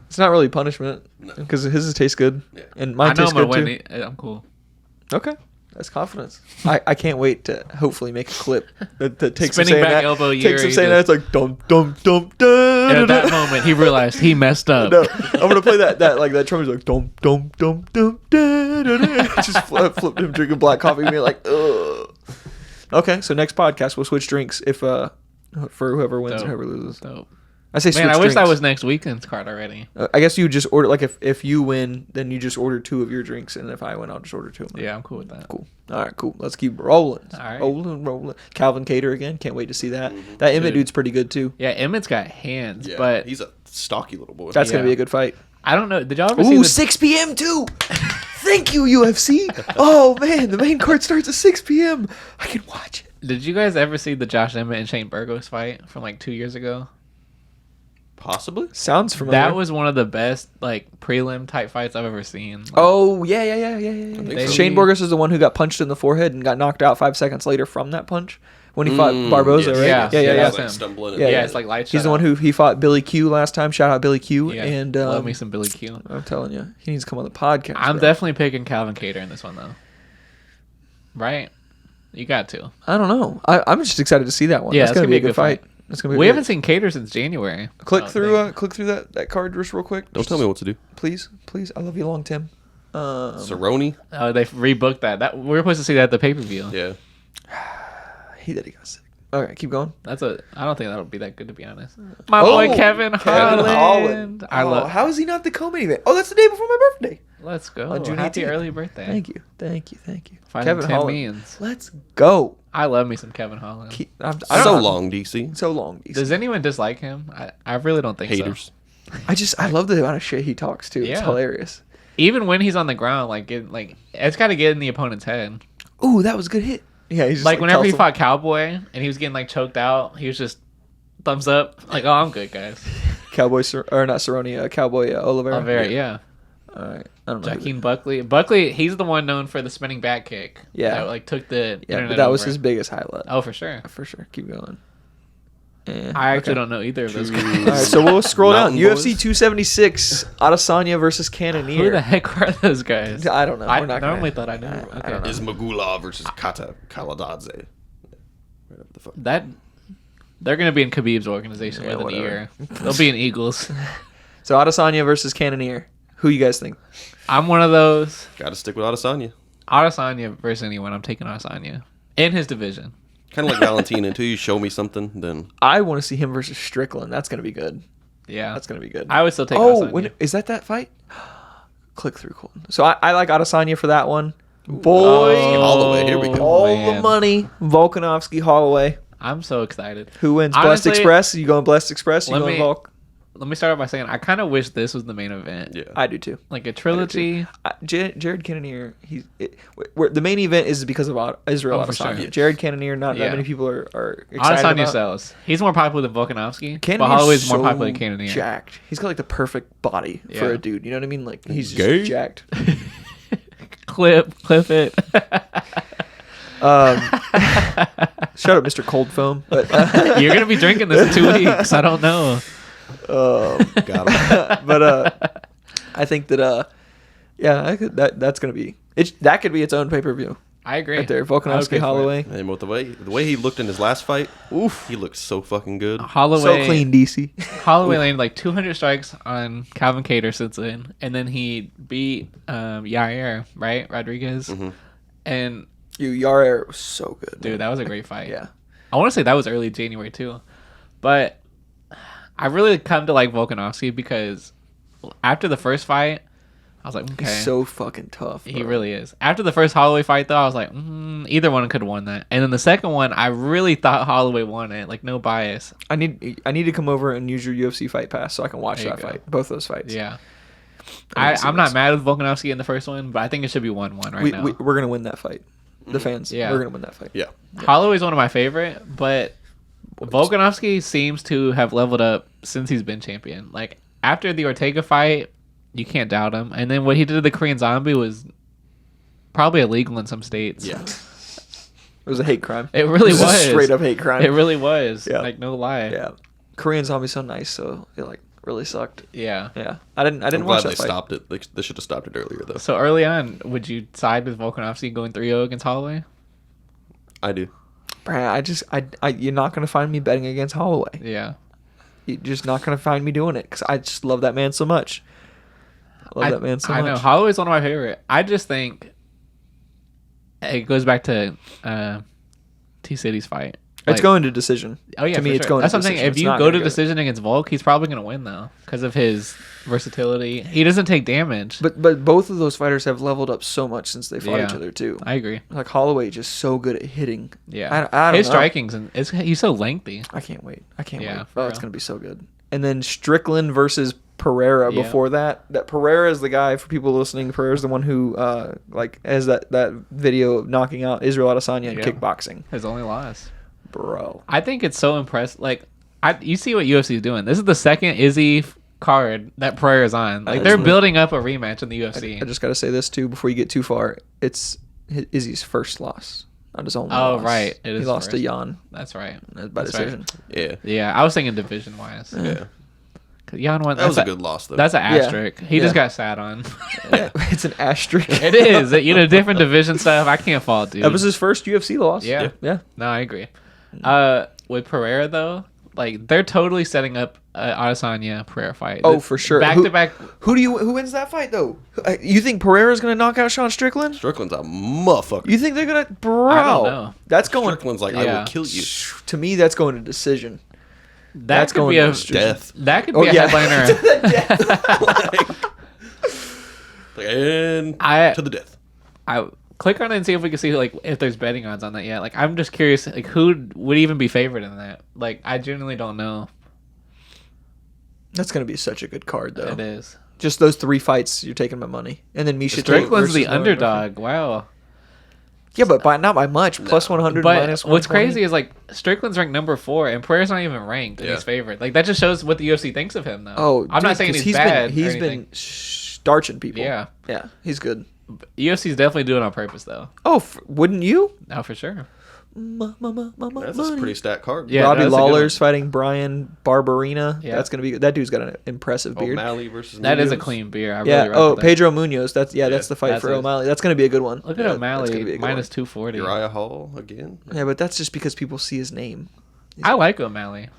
it's not really punishment because his tastes good Yeah. and mine I know tastes I'm gonna good win. too. I'm cool. Okay. That's confidence. I can't wait to hopefully make a clip that takes him Spinning saying back that. elbow Takes him Yuri saying that. It's just- like dum dum dum dum. And at that moment, he realized he messed up. No, I'm gonna play that like that trumpet's like dum dum dum dum da, da, da. Just flipped him drinking black coffee and being like, ugh. Okay, so next podcast we'll switch drinks if for whoever wins Dope. or whoever loses. Dope. I say switch Man, I wish drinks. that was next weekend's card already. I guess you just order like if you win, then you just order 2 of your drinks, and if I win, I'll just order 2 of mine. Yeah, I'm cool with that. Cool. All right, cool. Let's keep rolling. All right. Rolling. Calvin Cater again. Can't wait to see that. That Emmett Dude. dude's pretty good too. Yeah, Emmett's got hands, Yeah, but he's a stocky little boy. That's gonna Yeah. be a good fight. I don't know. Did y'all ever see Ooh, the 6 p.m. too. Thank you, UFC. Oh man, the main card starts at 6 p.m. I can watch it. Did you guys ever see the Josh Emmett and Shane Burgos fight from like 2 years ago? Possibly. Sounds familiar. That was one of the best like prelim type fights I've ever seen. Like, Oh yeah. think so. Shane Borges is the one who got punched in the forehead and got knocked out 5 seconds later from that punch when he fought Barboza, yes, right? yeah. yeah. Yeah, He was, him. like, stumbling. Yeah, yeah, it's like light. He's the one who he fought Billy Q last time. Shout out Billy Q. Yeah, And love me some Billy Q. I'm telling you, he needs to come on the podcast. I'm bro. definitely picking Calvin Kattar in this one though. Right? You got to. I don't know. I'm just excited to see that one. Yeah, That's gonna be a good fight. That's gonna be. We haven't seen Kattar since January. Click I don't through. think. Click through that card just real quick. Don't tell me what to do. please. I love you, long Tim. Cerrone. Oh, they rebooked that. That we were supposed to see that at the pay per view. Yeah. He got sick. All right, keep going. I don't think that'll be that good to be honest. My boy Kevin Holland. I love. How is he not the co-main event? Oh, that's the day before my birthday. Let's go. On June Happy 18th. early birthday. Thank you. Find Kevin 10 Holland. millions. Let's go. I love me some Kevin Holland. So long, DC. So long. DC. Does anyone dislike him? I really don't think Haters. so. I love the amount of shit he talks too. It's Yeah. hilarious. Even when he's on the ground, it's got to get in the opponent's head. Ooh, that was a good hit. Yeah, he's just Like whenever he tells him- fought Cowboy and he was getting like choked out, he was just thumbs up. Like, oh, I'm good, guys. Cowboy or not Cerrone, Cowboy Olivera. Olivera, yeah. All right, I don't know. Jaqueen Buckley. Buckley, he's the one known for the spinning back kick. Yeah. That like took the Yeah, internet but that was over. his biggest highlight. Oh, for sure. For sure. Keep going. I actually don't know either of those All guys. right, so we'll scroll down. Mountain UFC Boys. 276, Adesanya versus Cannonier. Who the heck are those guys? I don't know. I We're not gonna- normally thought I knew. I Okay. don't know. Is Magula versus Kata Kaladadze. Right up the fuck. That they're gonna be in Khabib's organization Yeah, within a whatever. year. They'll be in Eagles. So Adesanya versus Cannonier. Who you guys think? I'm one of those. Gotta stick with Adesanya. Adesanya versus anyone. I'm taking Adesanya in his division. Kind of like Valentina. Until you show me something, then I want to see him versus Strickland. That's gonna be good. Yeah, That's gonna be good. I would still take. Oh, Adesanya. is that fight? Click through, Colton. So I like Adesanya for that one. Boy, Holloway, here we go. all the man. money. Volkanovski, Holloway. I'm so excited. Who wins? Honestly, Blessed Express? You going Blessed Express? You let going me- Volk? Let me start off by saying I kind of wish this was the main event. yeah. I do too. Like a trilogy. Jared Cannonier, the main event is because of Israel Oh, for Adesanya. sure. Jared Cannonier, not Yeah. that many people are excited Adesanya about. sells. He's more popular than Volkanovski, but Cannonier's Holloway's more so popular than Cannonier. jacked. He's got like the perfect body for Yeah. a dude. You know what I mean? Like he's just Gay? jacked. clip it. Shut up, Mr. Cold Foam. But You're gonna be drinking this in 2 weeks. I don't know. Got him. but I think that that's gonna be that could be its own pay per view I agree. right there. I would Volkanovski, pay for it. Holloway, And with the way he looked in his last fight, he looked so fucking good. Holloway, so clean, DC. Holloway landed like 200 strikes on Calvin Kattar since then, and then he beat Yair, right, Rodriguez, and Yair was so good, dude, that was a great fight. Yeah. I want to say that was early January too, but I really come to like Volkanovski because after the first fight, I was like, okay, He's so fucking tough. he bro. really is. After the first Holloway fight, though, I was like, either one could have won that. And then the second one, I really thought Holloway won it, like no bias. I need to come over and use your UFC Fight Pass so I can watch There you that go. fight, both those fights. Yeah, I need to see I'm not this. mad with Volkanovski in the first one, but I think it should be 1-1 right now. We're gonna win that fight. The fans, Yeah. we're gonna win that fight. Yeah. Holloway's one of my favorite, but Volkanovski seems to have leveled up since he's been champion. Like after the Ortega fight, you can't doubt him. And then what he did to the Korean Zombie was probably illegal in some states. Yeah. It was a hate crime. It really It was a was. straight up hate crime. It really was. Yeah. Like no lie. Yeah, Korean Zombie's so nice, so it like really sucked. Yeah. Yeah, I didn't I'm watch glad that they fight. stopped it. They should have stopped it earlier, though. So early on, would you side with Volkanovski going 3-0 against Holloway? I do. Brad, you're not gonna find me betting against Holloway. Yeah. You're just not gonna find me doing it because I just love that man so much. I love that man so I much. know. Holloway's one of my favorite. I just think it goes back to T-City's fight. It's Like- going to decision. Oh yeah, to me, for it's sure. going. That's to what I'm saying. decision. If It's you not go gonna to decision against Volk, he's probably gonna win though because of his versatility. He doesn't take damage. But both of those fighters have leveled up so much since they fought Yeah. each other too. I agree. Like Holloway just so good at hitting. Yeah, I don't his know. striking's and he's so lengthy. I can't wait. I can't Yeah, wait. for Oh, it's real. gonna be so good. And then Strickland versus Pereira. Yeah. Before that Pereira is the guy, for people listening. Pereira is the one who has that video of knocking out Israel Adesanya in Yeah. kickboxing. His only loss. Bro, I think it's so impressive. Like You see what UFC is doing. This is the second Izzy card that Pereira is on. Like they're Absolutely. building up a rematch in the UFC. I just got to say this too before you get too far. It's Izzy's first loss, not his only Oh, loss. right. It He is lost to first. Jan That's right. by That's decision. Yeah. Yeah, I was thinking division wise. Yeah. Jan won. That was a good loss, though. That's an Yeah. asterisk. He just got sat on. It's an asterisk. It is. Different division stuff. I can't fault, dude. That was his first UFC loss. Yeah. Yeah. No, I agree. With Pereira though, like they're totally setting up Adesanya Pereira fight. Oh, for sure. Back Who- to back. Who wins that fight though? You think Pereira's gonna knock out Sean Strickland? Strickland's a motherfucker. You think they're gonna, bro? I don't know. That's going. Strickland's like, I Yeah. will kill you. To me, that's going to decision. That could going be a to Death. That could Oh, be a yeah. headliner. And I- to the death. I click on it and see if we can see like if there's betting odds on that yet. Like I'm just curious, like who would even be favored in that? Like I genuinely don't know. That's gonna be such a good card though. It is. Just those 3 fights, you're taking my money, and then Misha Tate Strickland's versus the Lauren underdog. Wow. Murphy. Yeah, but not by much. Plus 100, But minus what's 120. crazy is like Strickland's ranked number 4 and Pereira's not even ranked and Yeah. he's favored. Like that just shows what the UFC thinks of him though. Oh, I'm dude, not saying 'cause he's bad. He's or been anything. starching people. Yeah. Yeah, he's good. UFC's definitely doing it on purpose though. Oh, wouldn't you? Now for sure. That's a pretty stat card. Yeah, Robbie that's a good Lawler's one. fighting Brian Barberina. Yeah. That's gonna be that dude's got an impressive beard. O'Malley versus That is a Munoz. clean beer. I Yeah. really rock Oh, with that. Pedro Munoz. That's the fight That's for it. O'Malley. That's gonna be a good one. Look Yeah, at that's gonna O'Malley be a good minus one. 240. Uriah Hall again. Yeah, but that's just because people see his name. I like O'Malley.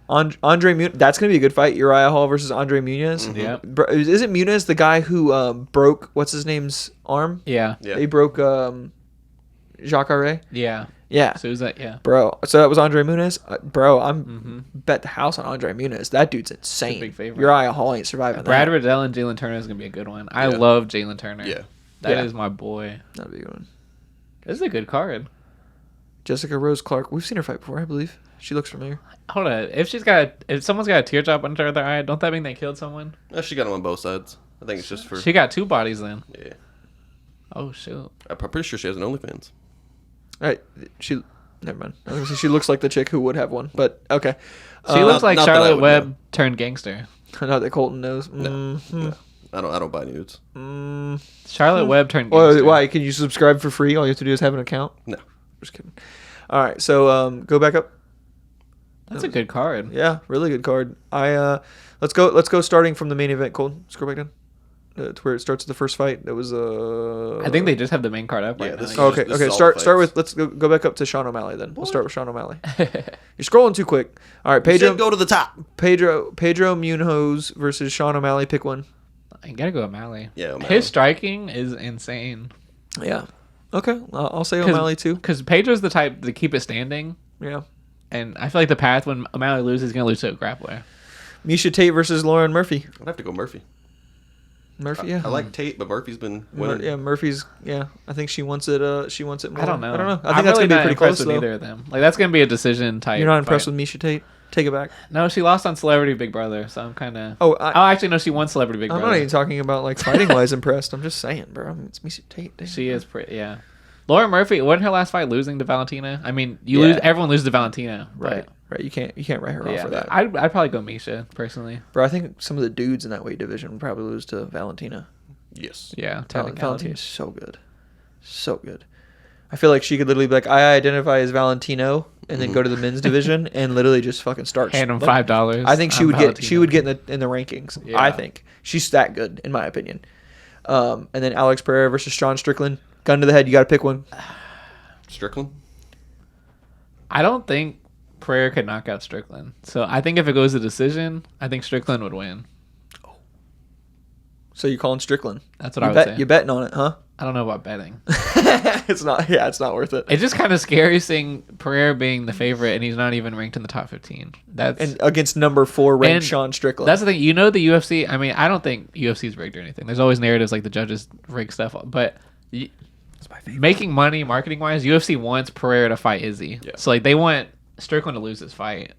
Andre Munoz. That's gonna be a good fight. Uriah Hall versus Andre Munoz. Yeah. Isn't Munoz the guy who broke what's his name's arm? Yeah. Yeah. He broke Jacare. Yeah. Yeah. So is that yeah. Bro, so that was Andre Muniz. Bro, I'm Mm-hmm. bet the house on Andre Muniz. That dude's insane. big favorite. Uriah Hall ain't surviving Brad that. Riddell and Jalen Turner is gonna be a good one. I Yeah. love Jalen Turner. Yeah. That is Yeah. my boy. That'd be a good one. This is a good card. Jessica Rose Clark. We've seen her fight before, I believe. She looks familiar. Hold on. If someone's got a teardrop under their eye, don't that mean they killed someone? She got him on both sides. I think it's just for. She got 2 bodies then. Yeah. Oh shoot. I'm pretty sure she has an OnlyFans. All right. Never mind. I was gonna say she looks like the chick who would have one, but okay. She looks like not that I Charlotte would Webb know. turned gangster. Not that Colton knows. No. I don't buy nudes. Charlotte Webb turned Well, gangster. why? Can you subscribe for free? All you have to do is have an account. No. Just kidding. All right. So go back up. That's a good card. Yeah, really good card. Let's go starting from the main event. Colton, scroll back down to where it starts the first fight. That was I think they just have the main card up Yeah, right now. this is- Oh, okay. this Okay. all Start the with. fights. Let's go back up to Sean O'Malley. Then we'll start with Sean O'Malley. You're scrolling too quick. All right, Pedro. Go to the top. Pedro Munoz versus Sean O'Malley. Pick one. I gotta go O'Malley. Yeah, O'Malley. His striking is insane. Yeah. Okay. I'll say O'Malley too. Because Pedro's the type to keep it standing, Yeah. and I feel like the path when O'Malley loses, he's gonna lose to a grappler. Misha Tate versus Lauren Murphy. I'd have to go Murphy. Murphy. Yeah. I like Tate, but Murphy's been winning. Yeah, Murphy's. Yeah, I think she wants it. She wants it more. I don't know. I don't know. I I'm think that's really gonna be not pretty impressed close with though. either of them. Like that's gonna be a decision type. You're not impressed fight. with Misha Tate? Take it back. No, she lost on Celebrity Big Brother, so I'm kind of. Oh, actually, no, she won Celebrity Big I'm Brother. not even talking about like fighting wise impressed. I'm just saying, bro. I mean, it's Misha Tate. Damn. She is pretty. Yeah. Laura Murphy, wasn't her last fight losing to Valentina? I mean, Yeah. lose. Everyone loses to Valentina, Right. Right. You can't write her But, off yeah, for that. I'd probably go Misha personally. Bro, I think some of the dudes in that weight division would probably lose to Valentina. Yes. Yeah, technicality. Valentina's so good. So good. I feel like she could literally be like, I identify as Valentino, and then go to the men's division and literally just fucking start. Hand him like, $5. I think she I'm would Valentino. get in the rankings. Yeah. I think she's that good in my opinion. And then Alex Pereira versus Sean Strickland. Gun to the head. You got to pick one. Strickland. I don't think Pereira could knock out Strickland. So I think if it goes to decision, I think Strickland would win. So you're calling Strickland. That's what I would say. You're betting on it, huh? I don't know about betting. It's not. Yeah, it's not worth it. It's just kind of scary seeing Pereira being the favorite and he's not even ranked in the top 15. That's And against number 4 ranked And Sean Strickland. That's the thing. You know the UFC. I mean, I don't think UFC's rigged or anything. There's always narratives like the judges rig stuff, but making money marketing wise, UFC wants Pereira to fight Izzy. Yeah. So like they want Strickland to lose this fight.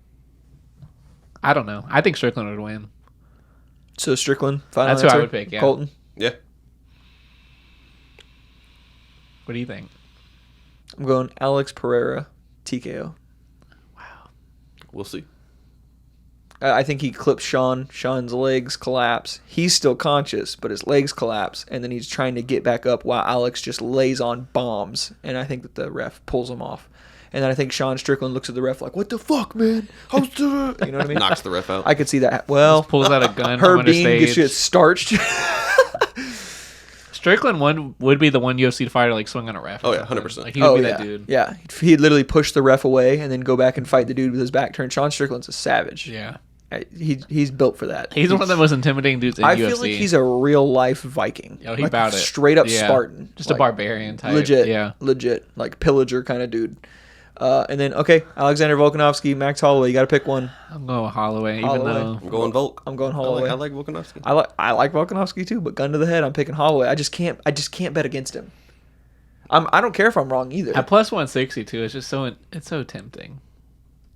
I don't know. I think Strickland would win. So Strickland. Final That's who I answer? would pick, yeah. Colton. Yeah. What do you think? I'm going Alex Pereira. TKO. We'll see. I think he clips Sean. Sean's legs collapse. He's still conscious, but his legs collapse, and then he's trying to get back up while Alex just lays on bombs. And I think that the ref pulls him off. And then I think Sean Strickland looks at the ref like, "What the fuck, man? How's the?" You know what I mean? Knocks the ref out. I could see that. Well, Pulls out a gun from her under being gets stage. shit starched. Strickland would be the one UFC fighter like swing on a ref. Oh, yeah, 100%. Like he would be yeah, that dude. yeah. He'd literally push the ref away and then go back and fight the dude with his back turned. Sean Strickland's a savage. Yeah. He's built for that. He's one of the most intimidating dudes in I UFC. feel like he's a real life Viking. Oh, he like bout it. Straight up Yeah. Spartan. Just a barbarian type. Legit. Yeah. Legit. Like pillager kind of dude. And then, okay, Alexander Volkanovski, Max Holloway. You got to pick one. I'm going with Holloway, even Holloway. though I'm going Volk. I'm going I Holloway. like Volkanovski. I like Volkanovski too, but gun to the head, I'm picking Holloway. I just can't bet against him. I don't care if I'm wrong either. at plus 160 too, it's just it's so tempting.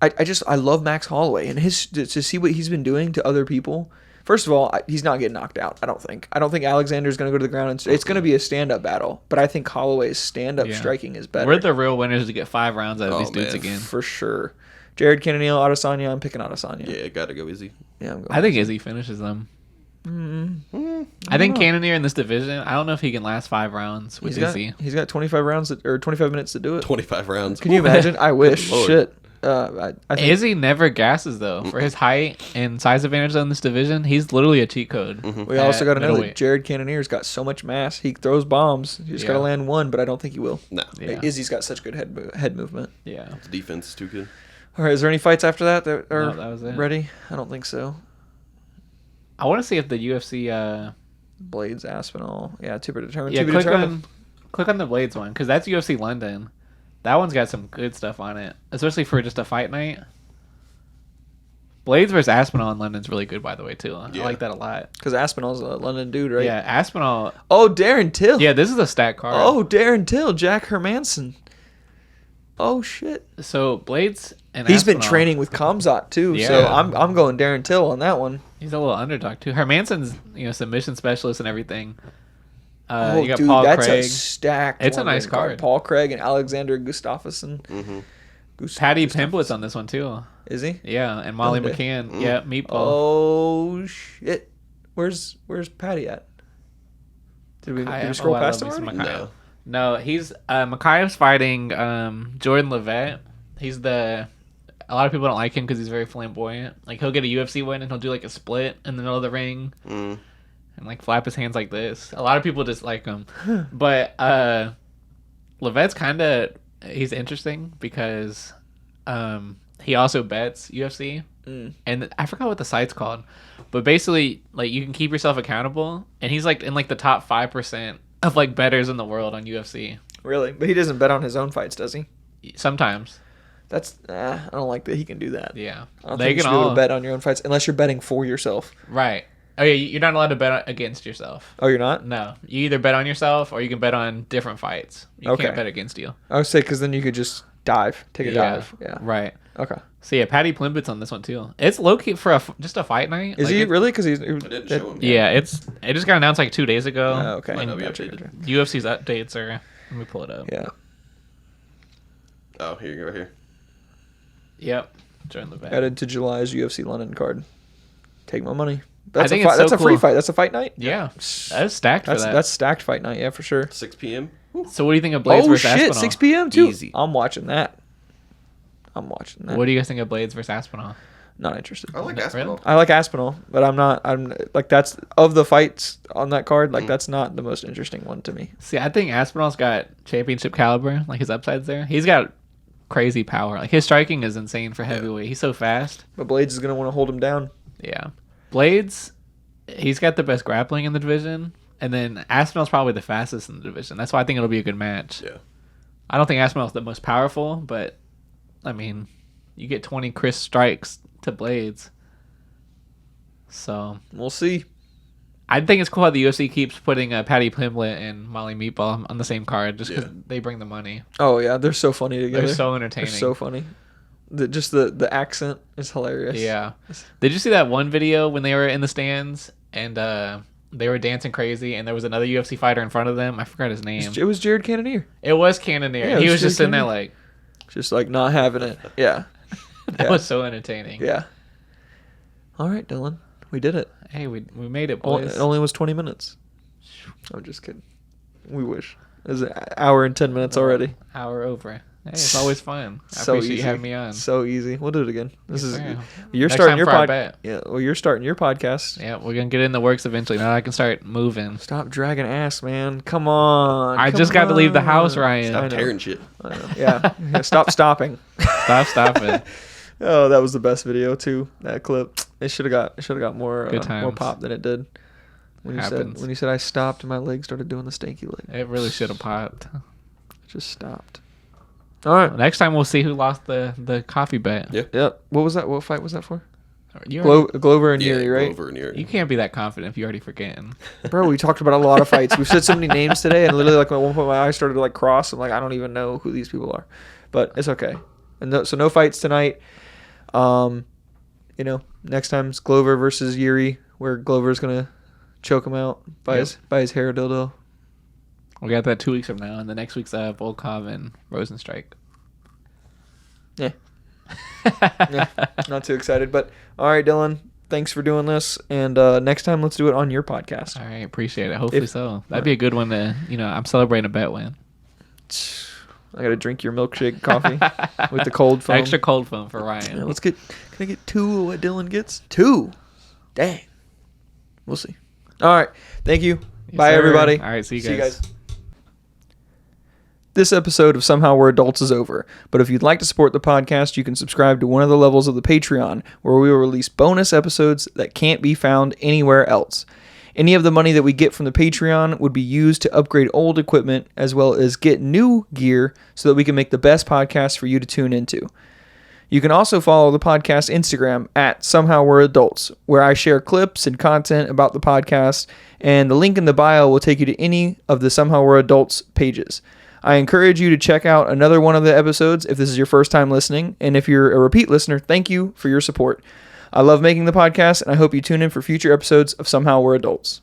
I love Max Holloway and his to see what he's been doing to other people. First of all, he's not getting knocked out. I don't think Alexander's going to go to the ground. And it's going to be a stand-up battle, but I think Holloway's stand-up Yeah. striking is better. We're the real winners to get 5 rounds out of Oh, these dudes man. again. for sure. Jared Cannonier, Adesanya. I'm picking Adesanya. Yeah, gotta go easy. Yeah, I'm going. I think Izzy finishes them. I think Cannonier in this division, I don't know if he can last 5 rounds with Izzy. He's got 25 rounds or 25 minutes to do it. 25 rounds. Can you imagine? I wish. Lord. Shit. I think Izzy never gasses though. For his height and size advantage in this division, he's literally a cheat code. we also got to know that middleweight. Jared Cannonier's got so much mass. He throws bombs. You just got to Yeah. land one, but I don't think he will. No. Yeah. Izzy's got such good head movement. Yeah. The defense is too good. All right, is there any fights after that that are No, that was it. ready? I don't think so. I want to see if the UFC Blades, Aspinall. Yeah, to be determined. yeah, to be click determined. on the Blades one cuz that's UFC London. That one's got some good stuff on it, especially for just a fight night. Blades versus Aspinall in London's really good, by the way, too. I Yeah. like that a lot. Because Aspinall's a London dude, right? Yeah, Aspinall. Oh, Darren Till. Yeah, this is a stat card. Oh, Darren Till, Jack Hermanson. Oh shit. So Blades and He's been Aspinall, training with Kamzat too, so Yeah. I'm going Darren Till on that one. He's a little underdog too. Hermanson's submission specialist and everything. Oh, You got dude, Paul that's Craig. a stacked. It's a one, nice man. card. Paul Craig and Alexander Gustafsson. Mm-hmm. Patty Pimblett's on this one too. Is he? Yeah, and Molly Okay. McCann. Yeah, Meatball. Oh shit! Where's Patty at? Did we scroll past him already? No. No, he's Makaev's fighting Jordan Levitt. He's a lot of people don't like him because he's very flamboyant. Like he'll get a UFC win and he'll do like a split in the middle of the ring Mm. and like flap his hands like this. A lot of people dislike him, but Levitt's he's interesting because he also bets UFC. And I forgot what the site's called, but basically, like you can keep yourself accountable, and he's like in like the top 5% of like bettors in the world on UFC. Really? But he doesn't bet on his own fights, does he? Sometimes, That's I don't like that he can do that. yeah, I don't they think you can should be able all to bet on your own fights unless you're betting for yourself. right. Oh yeah, you're not allowed to bet against yourself. Oh, you're not? No, you either bet on yourself or you can bet on different fights. You Okay. can't bet against you. I would say because then you could just take a dive. Yeah. Right. Okay. So yeah, Patty Plimbett's on this one too. It's low key for just a fight night. Is Like, he it- really? Because he's. I didn't show him. Yeah, it just got announced like 2 days ago. Okay. I know, Gotcha, we gotcha. UFC's updates are. Let me pull it up. Yeah. Oh, here you go, right here. Yep. Join the bet. Added to July's UFC London card. Take my money. That's think a it's fight. so That's a free cool. fight. That's a fight night. Yeah, that's stacked for that. That's stacked fight night. Yeah, for sure. 6 p.m. So what do you think of Blades Oh versus shit! Aspinall? 6 p.m. too. Easy. I'm watching that. I'm watching that. What do you guys think of Blades versus Aspinall? Not interested. I like Really? Aspinall. I like Aspinall, but I'm like that's of the fights on that card. Like that's not the most interesting one to me. See, I think Aspinall's got championship caliber. Like his upside's there. He's got crazy power. Like his striking is insane for heavyweight. He's so fast. But Blades is gonna want to hold him down. Yeah. Blades, he's got the best grappling in the division. And then Aspinall's probably the fastest in the division. That's why I think it'll be a good match. Yeah. I don't think Aspinall's the most powerful, but I mean, you get 20 crisp strikes to Blades. So We'll see. I think it's cool how the UFC keeps putting Patty Pimblett and Molly Meatball on the same card just because Yeah. they bring the money. Oh yeah, they're so funny together. They're so entertaining. They're so funny. The accent is hilarious. Yeah. Did you see that one video when they were in the stands and they were dancing crazy and there was another UFC fighter in front of them? I forgot his name. It was Jared Cannonier. It was Cannonier. Yeah, it He was was just Jared sitting there Cannonier. like, Just like not having it. Yeah. that Yeah. was so entertaining. Yeah. All right, Dylan. We did it. Hey, we made it, It boys. only was 20 minutes. I'm just kidding. We wish. It was an hour and 10 minutes already. Hour over. Hey, it's always fun. I So appreciate easy. you having me on. So easy. We'll do it again. This Yes, is sir. you're Next starting time your for our pod. bet. Yeah, well, you're starting your podcast. Yeah, we're gonna get in the works eventually. Now I can start moving. Stop dragging ass, man. Come on. I come just got to leave the house, on. Ryan. Stop I know. tearing shit. I know. Yeah. Yeah, stop stopping. Stop stopping. Oh, that was the best video too. That clip. It should have got more Good more times. pop than it did. When Happens. you said I stopped, my leg started doing the stanky leg. It really should have popped. I just stopped. All right. Next time we'll see who lost the coffee bet. Yeah. Yep. What was that? What fight was that for? You, already- Glover and Yeah, Yuri, right? Glover and Yuri. you can't be that confident if you're already forgetting. Bro, we talked about a lot of fights. We've said so many names today, and literally, like at one point, my eyes started to like cross. I'm like, I don't even know who these people are, but it's okay. And so no fights tonight. Next time's Glover versus Yuri, where Glover's gonna choke him out by Yep. his hair dildo. We got that 2 weeks from now, and the next week's Volkov and Rosenstrike. Yeah. Yeah, not too excited, but all right, Dylan. Thanks for doing this, and next time let's do it on your podcast. All right, appreciate it. Hopefully If- so. That'd be a good one to, I'm celebrating a bet win. I gotta drink your milkshake coffee with the cold foam. Extra cold foam for Ryan. Yeah, can I get 2 of what Dylan gets? 2. Dang. We'll see. All right. Thank you. Yes, Bye, sir. everybody. All right, see you guys. This episode of Somehow We're Adults is over, but if you'd like to support the podcast, you can subscribe to one of the levels of the Patreon, where we will release bonus episodes that can't be found anywhere else. Any of the money that we get from the Patreon would be used to upgrade old equipment, as well as get new gear so that we can make the best podcast for you to tune into. You can also follow the podcast Instagram at Somehow We're Adults, where I share clips and content about the podcast, and the link in the bio will take you to any of the Somehow We're Adults pages. I encourage you to check out another one of the episodes if this is your first time listening, and if you're a repeat listener, thank you for your support. I love making the podcast, and I hope you tune in for future episodes of Somehow We're Adults.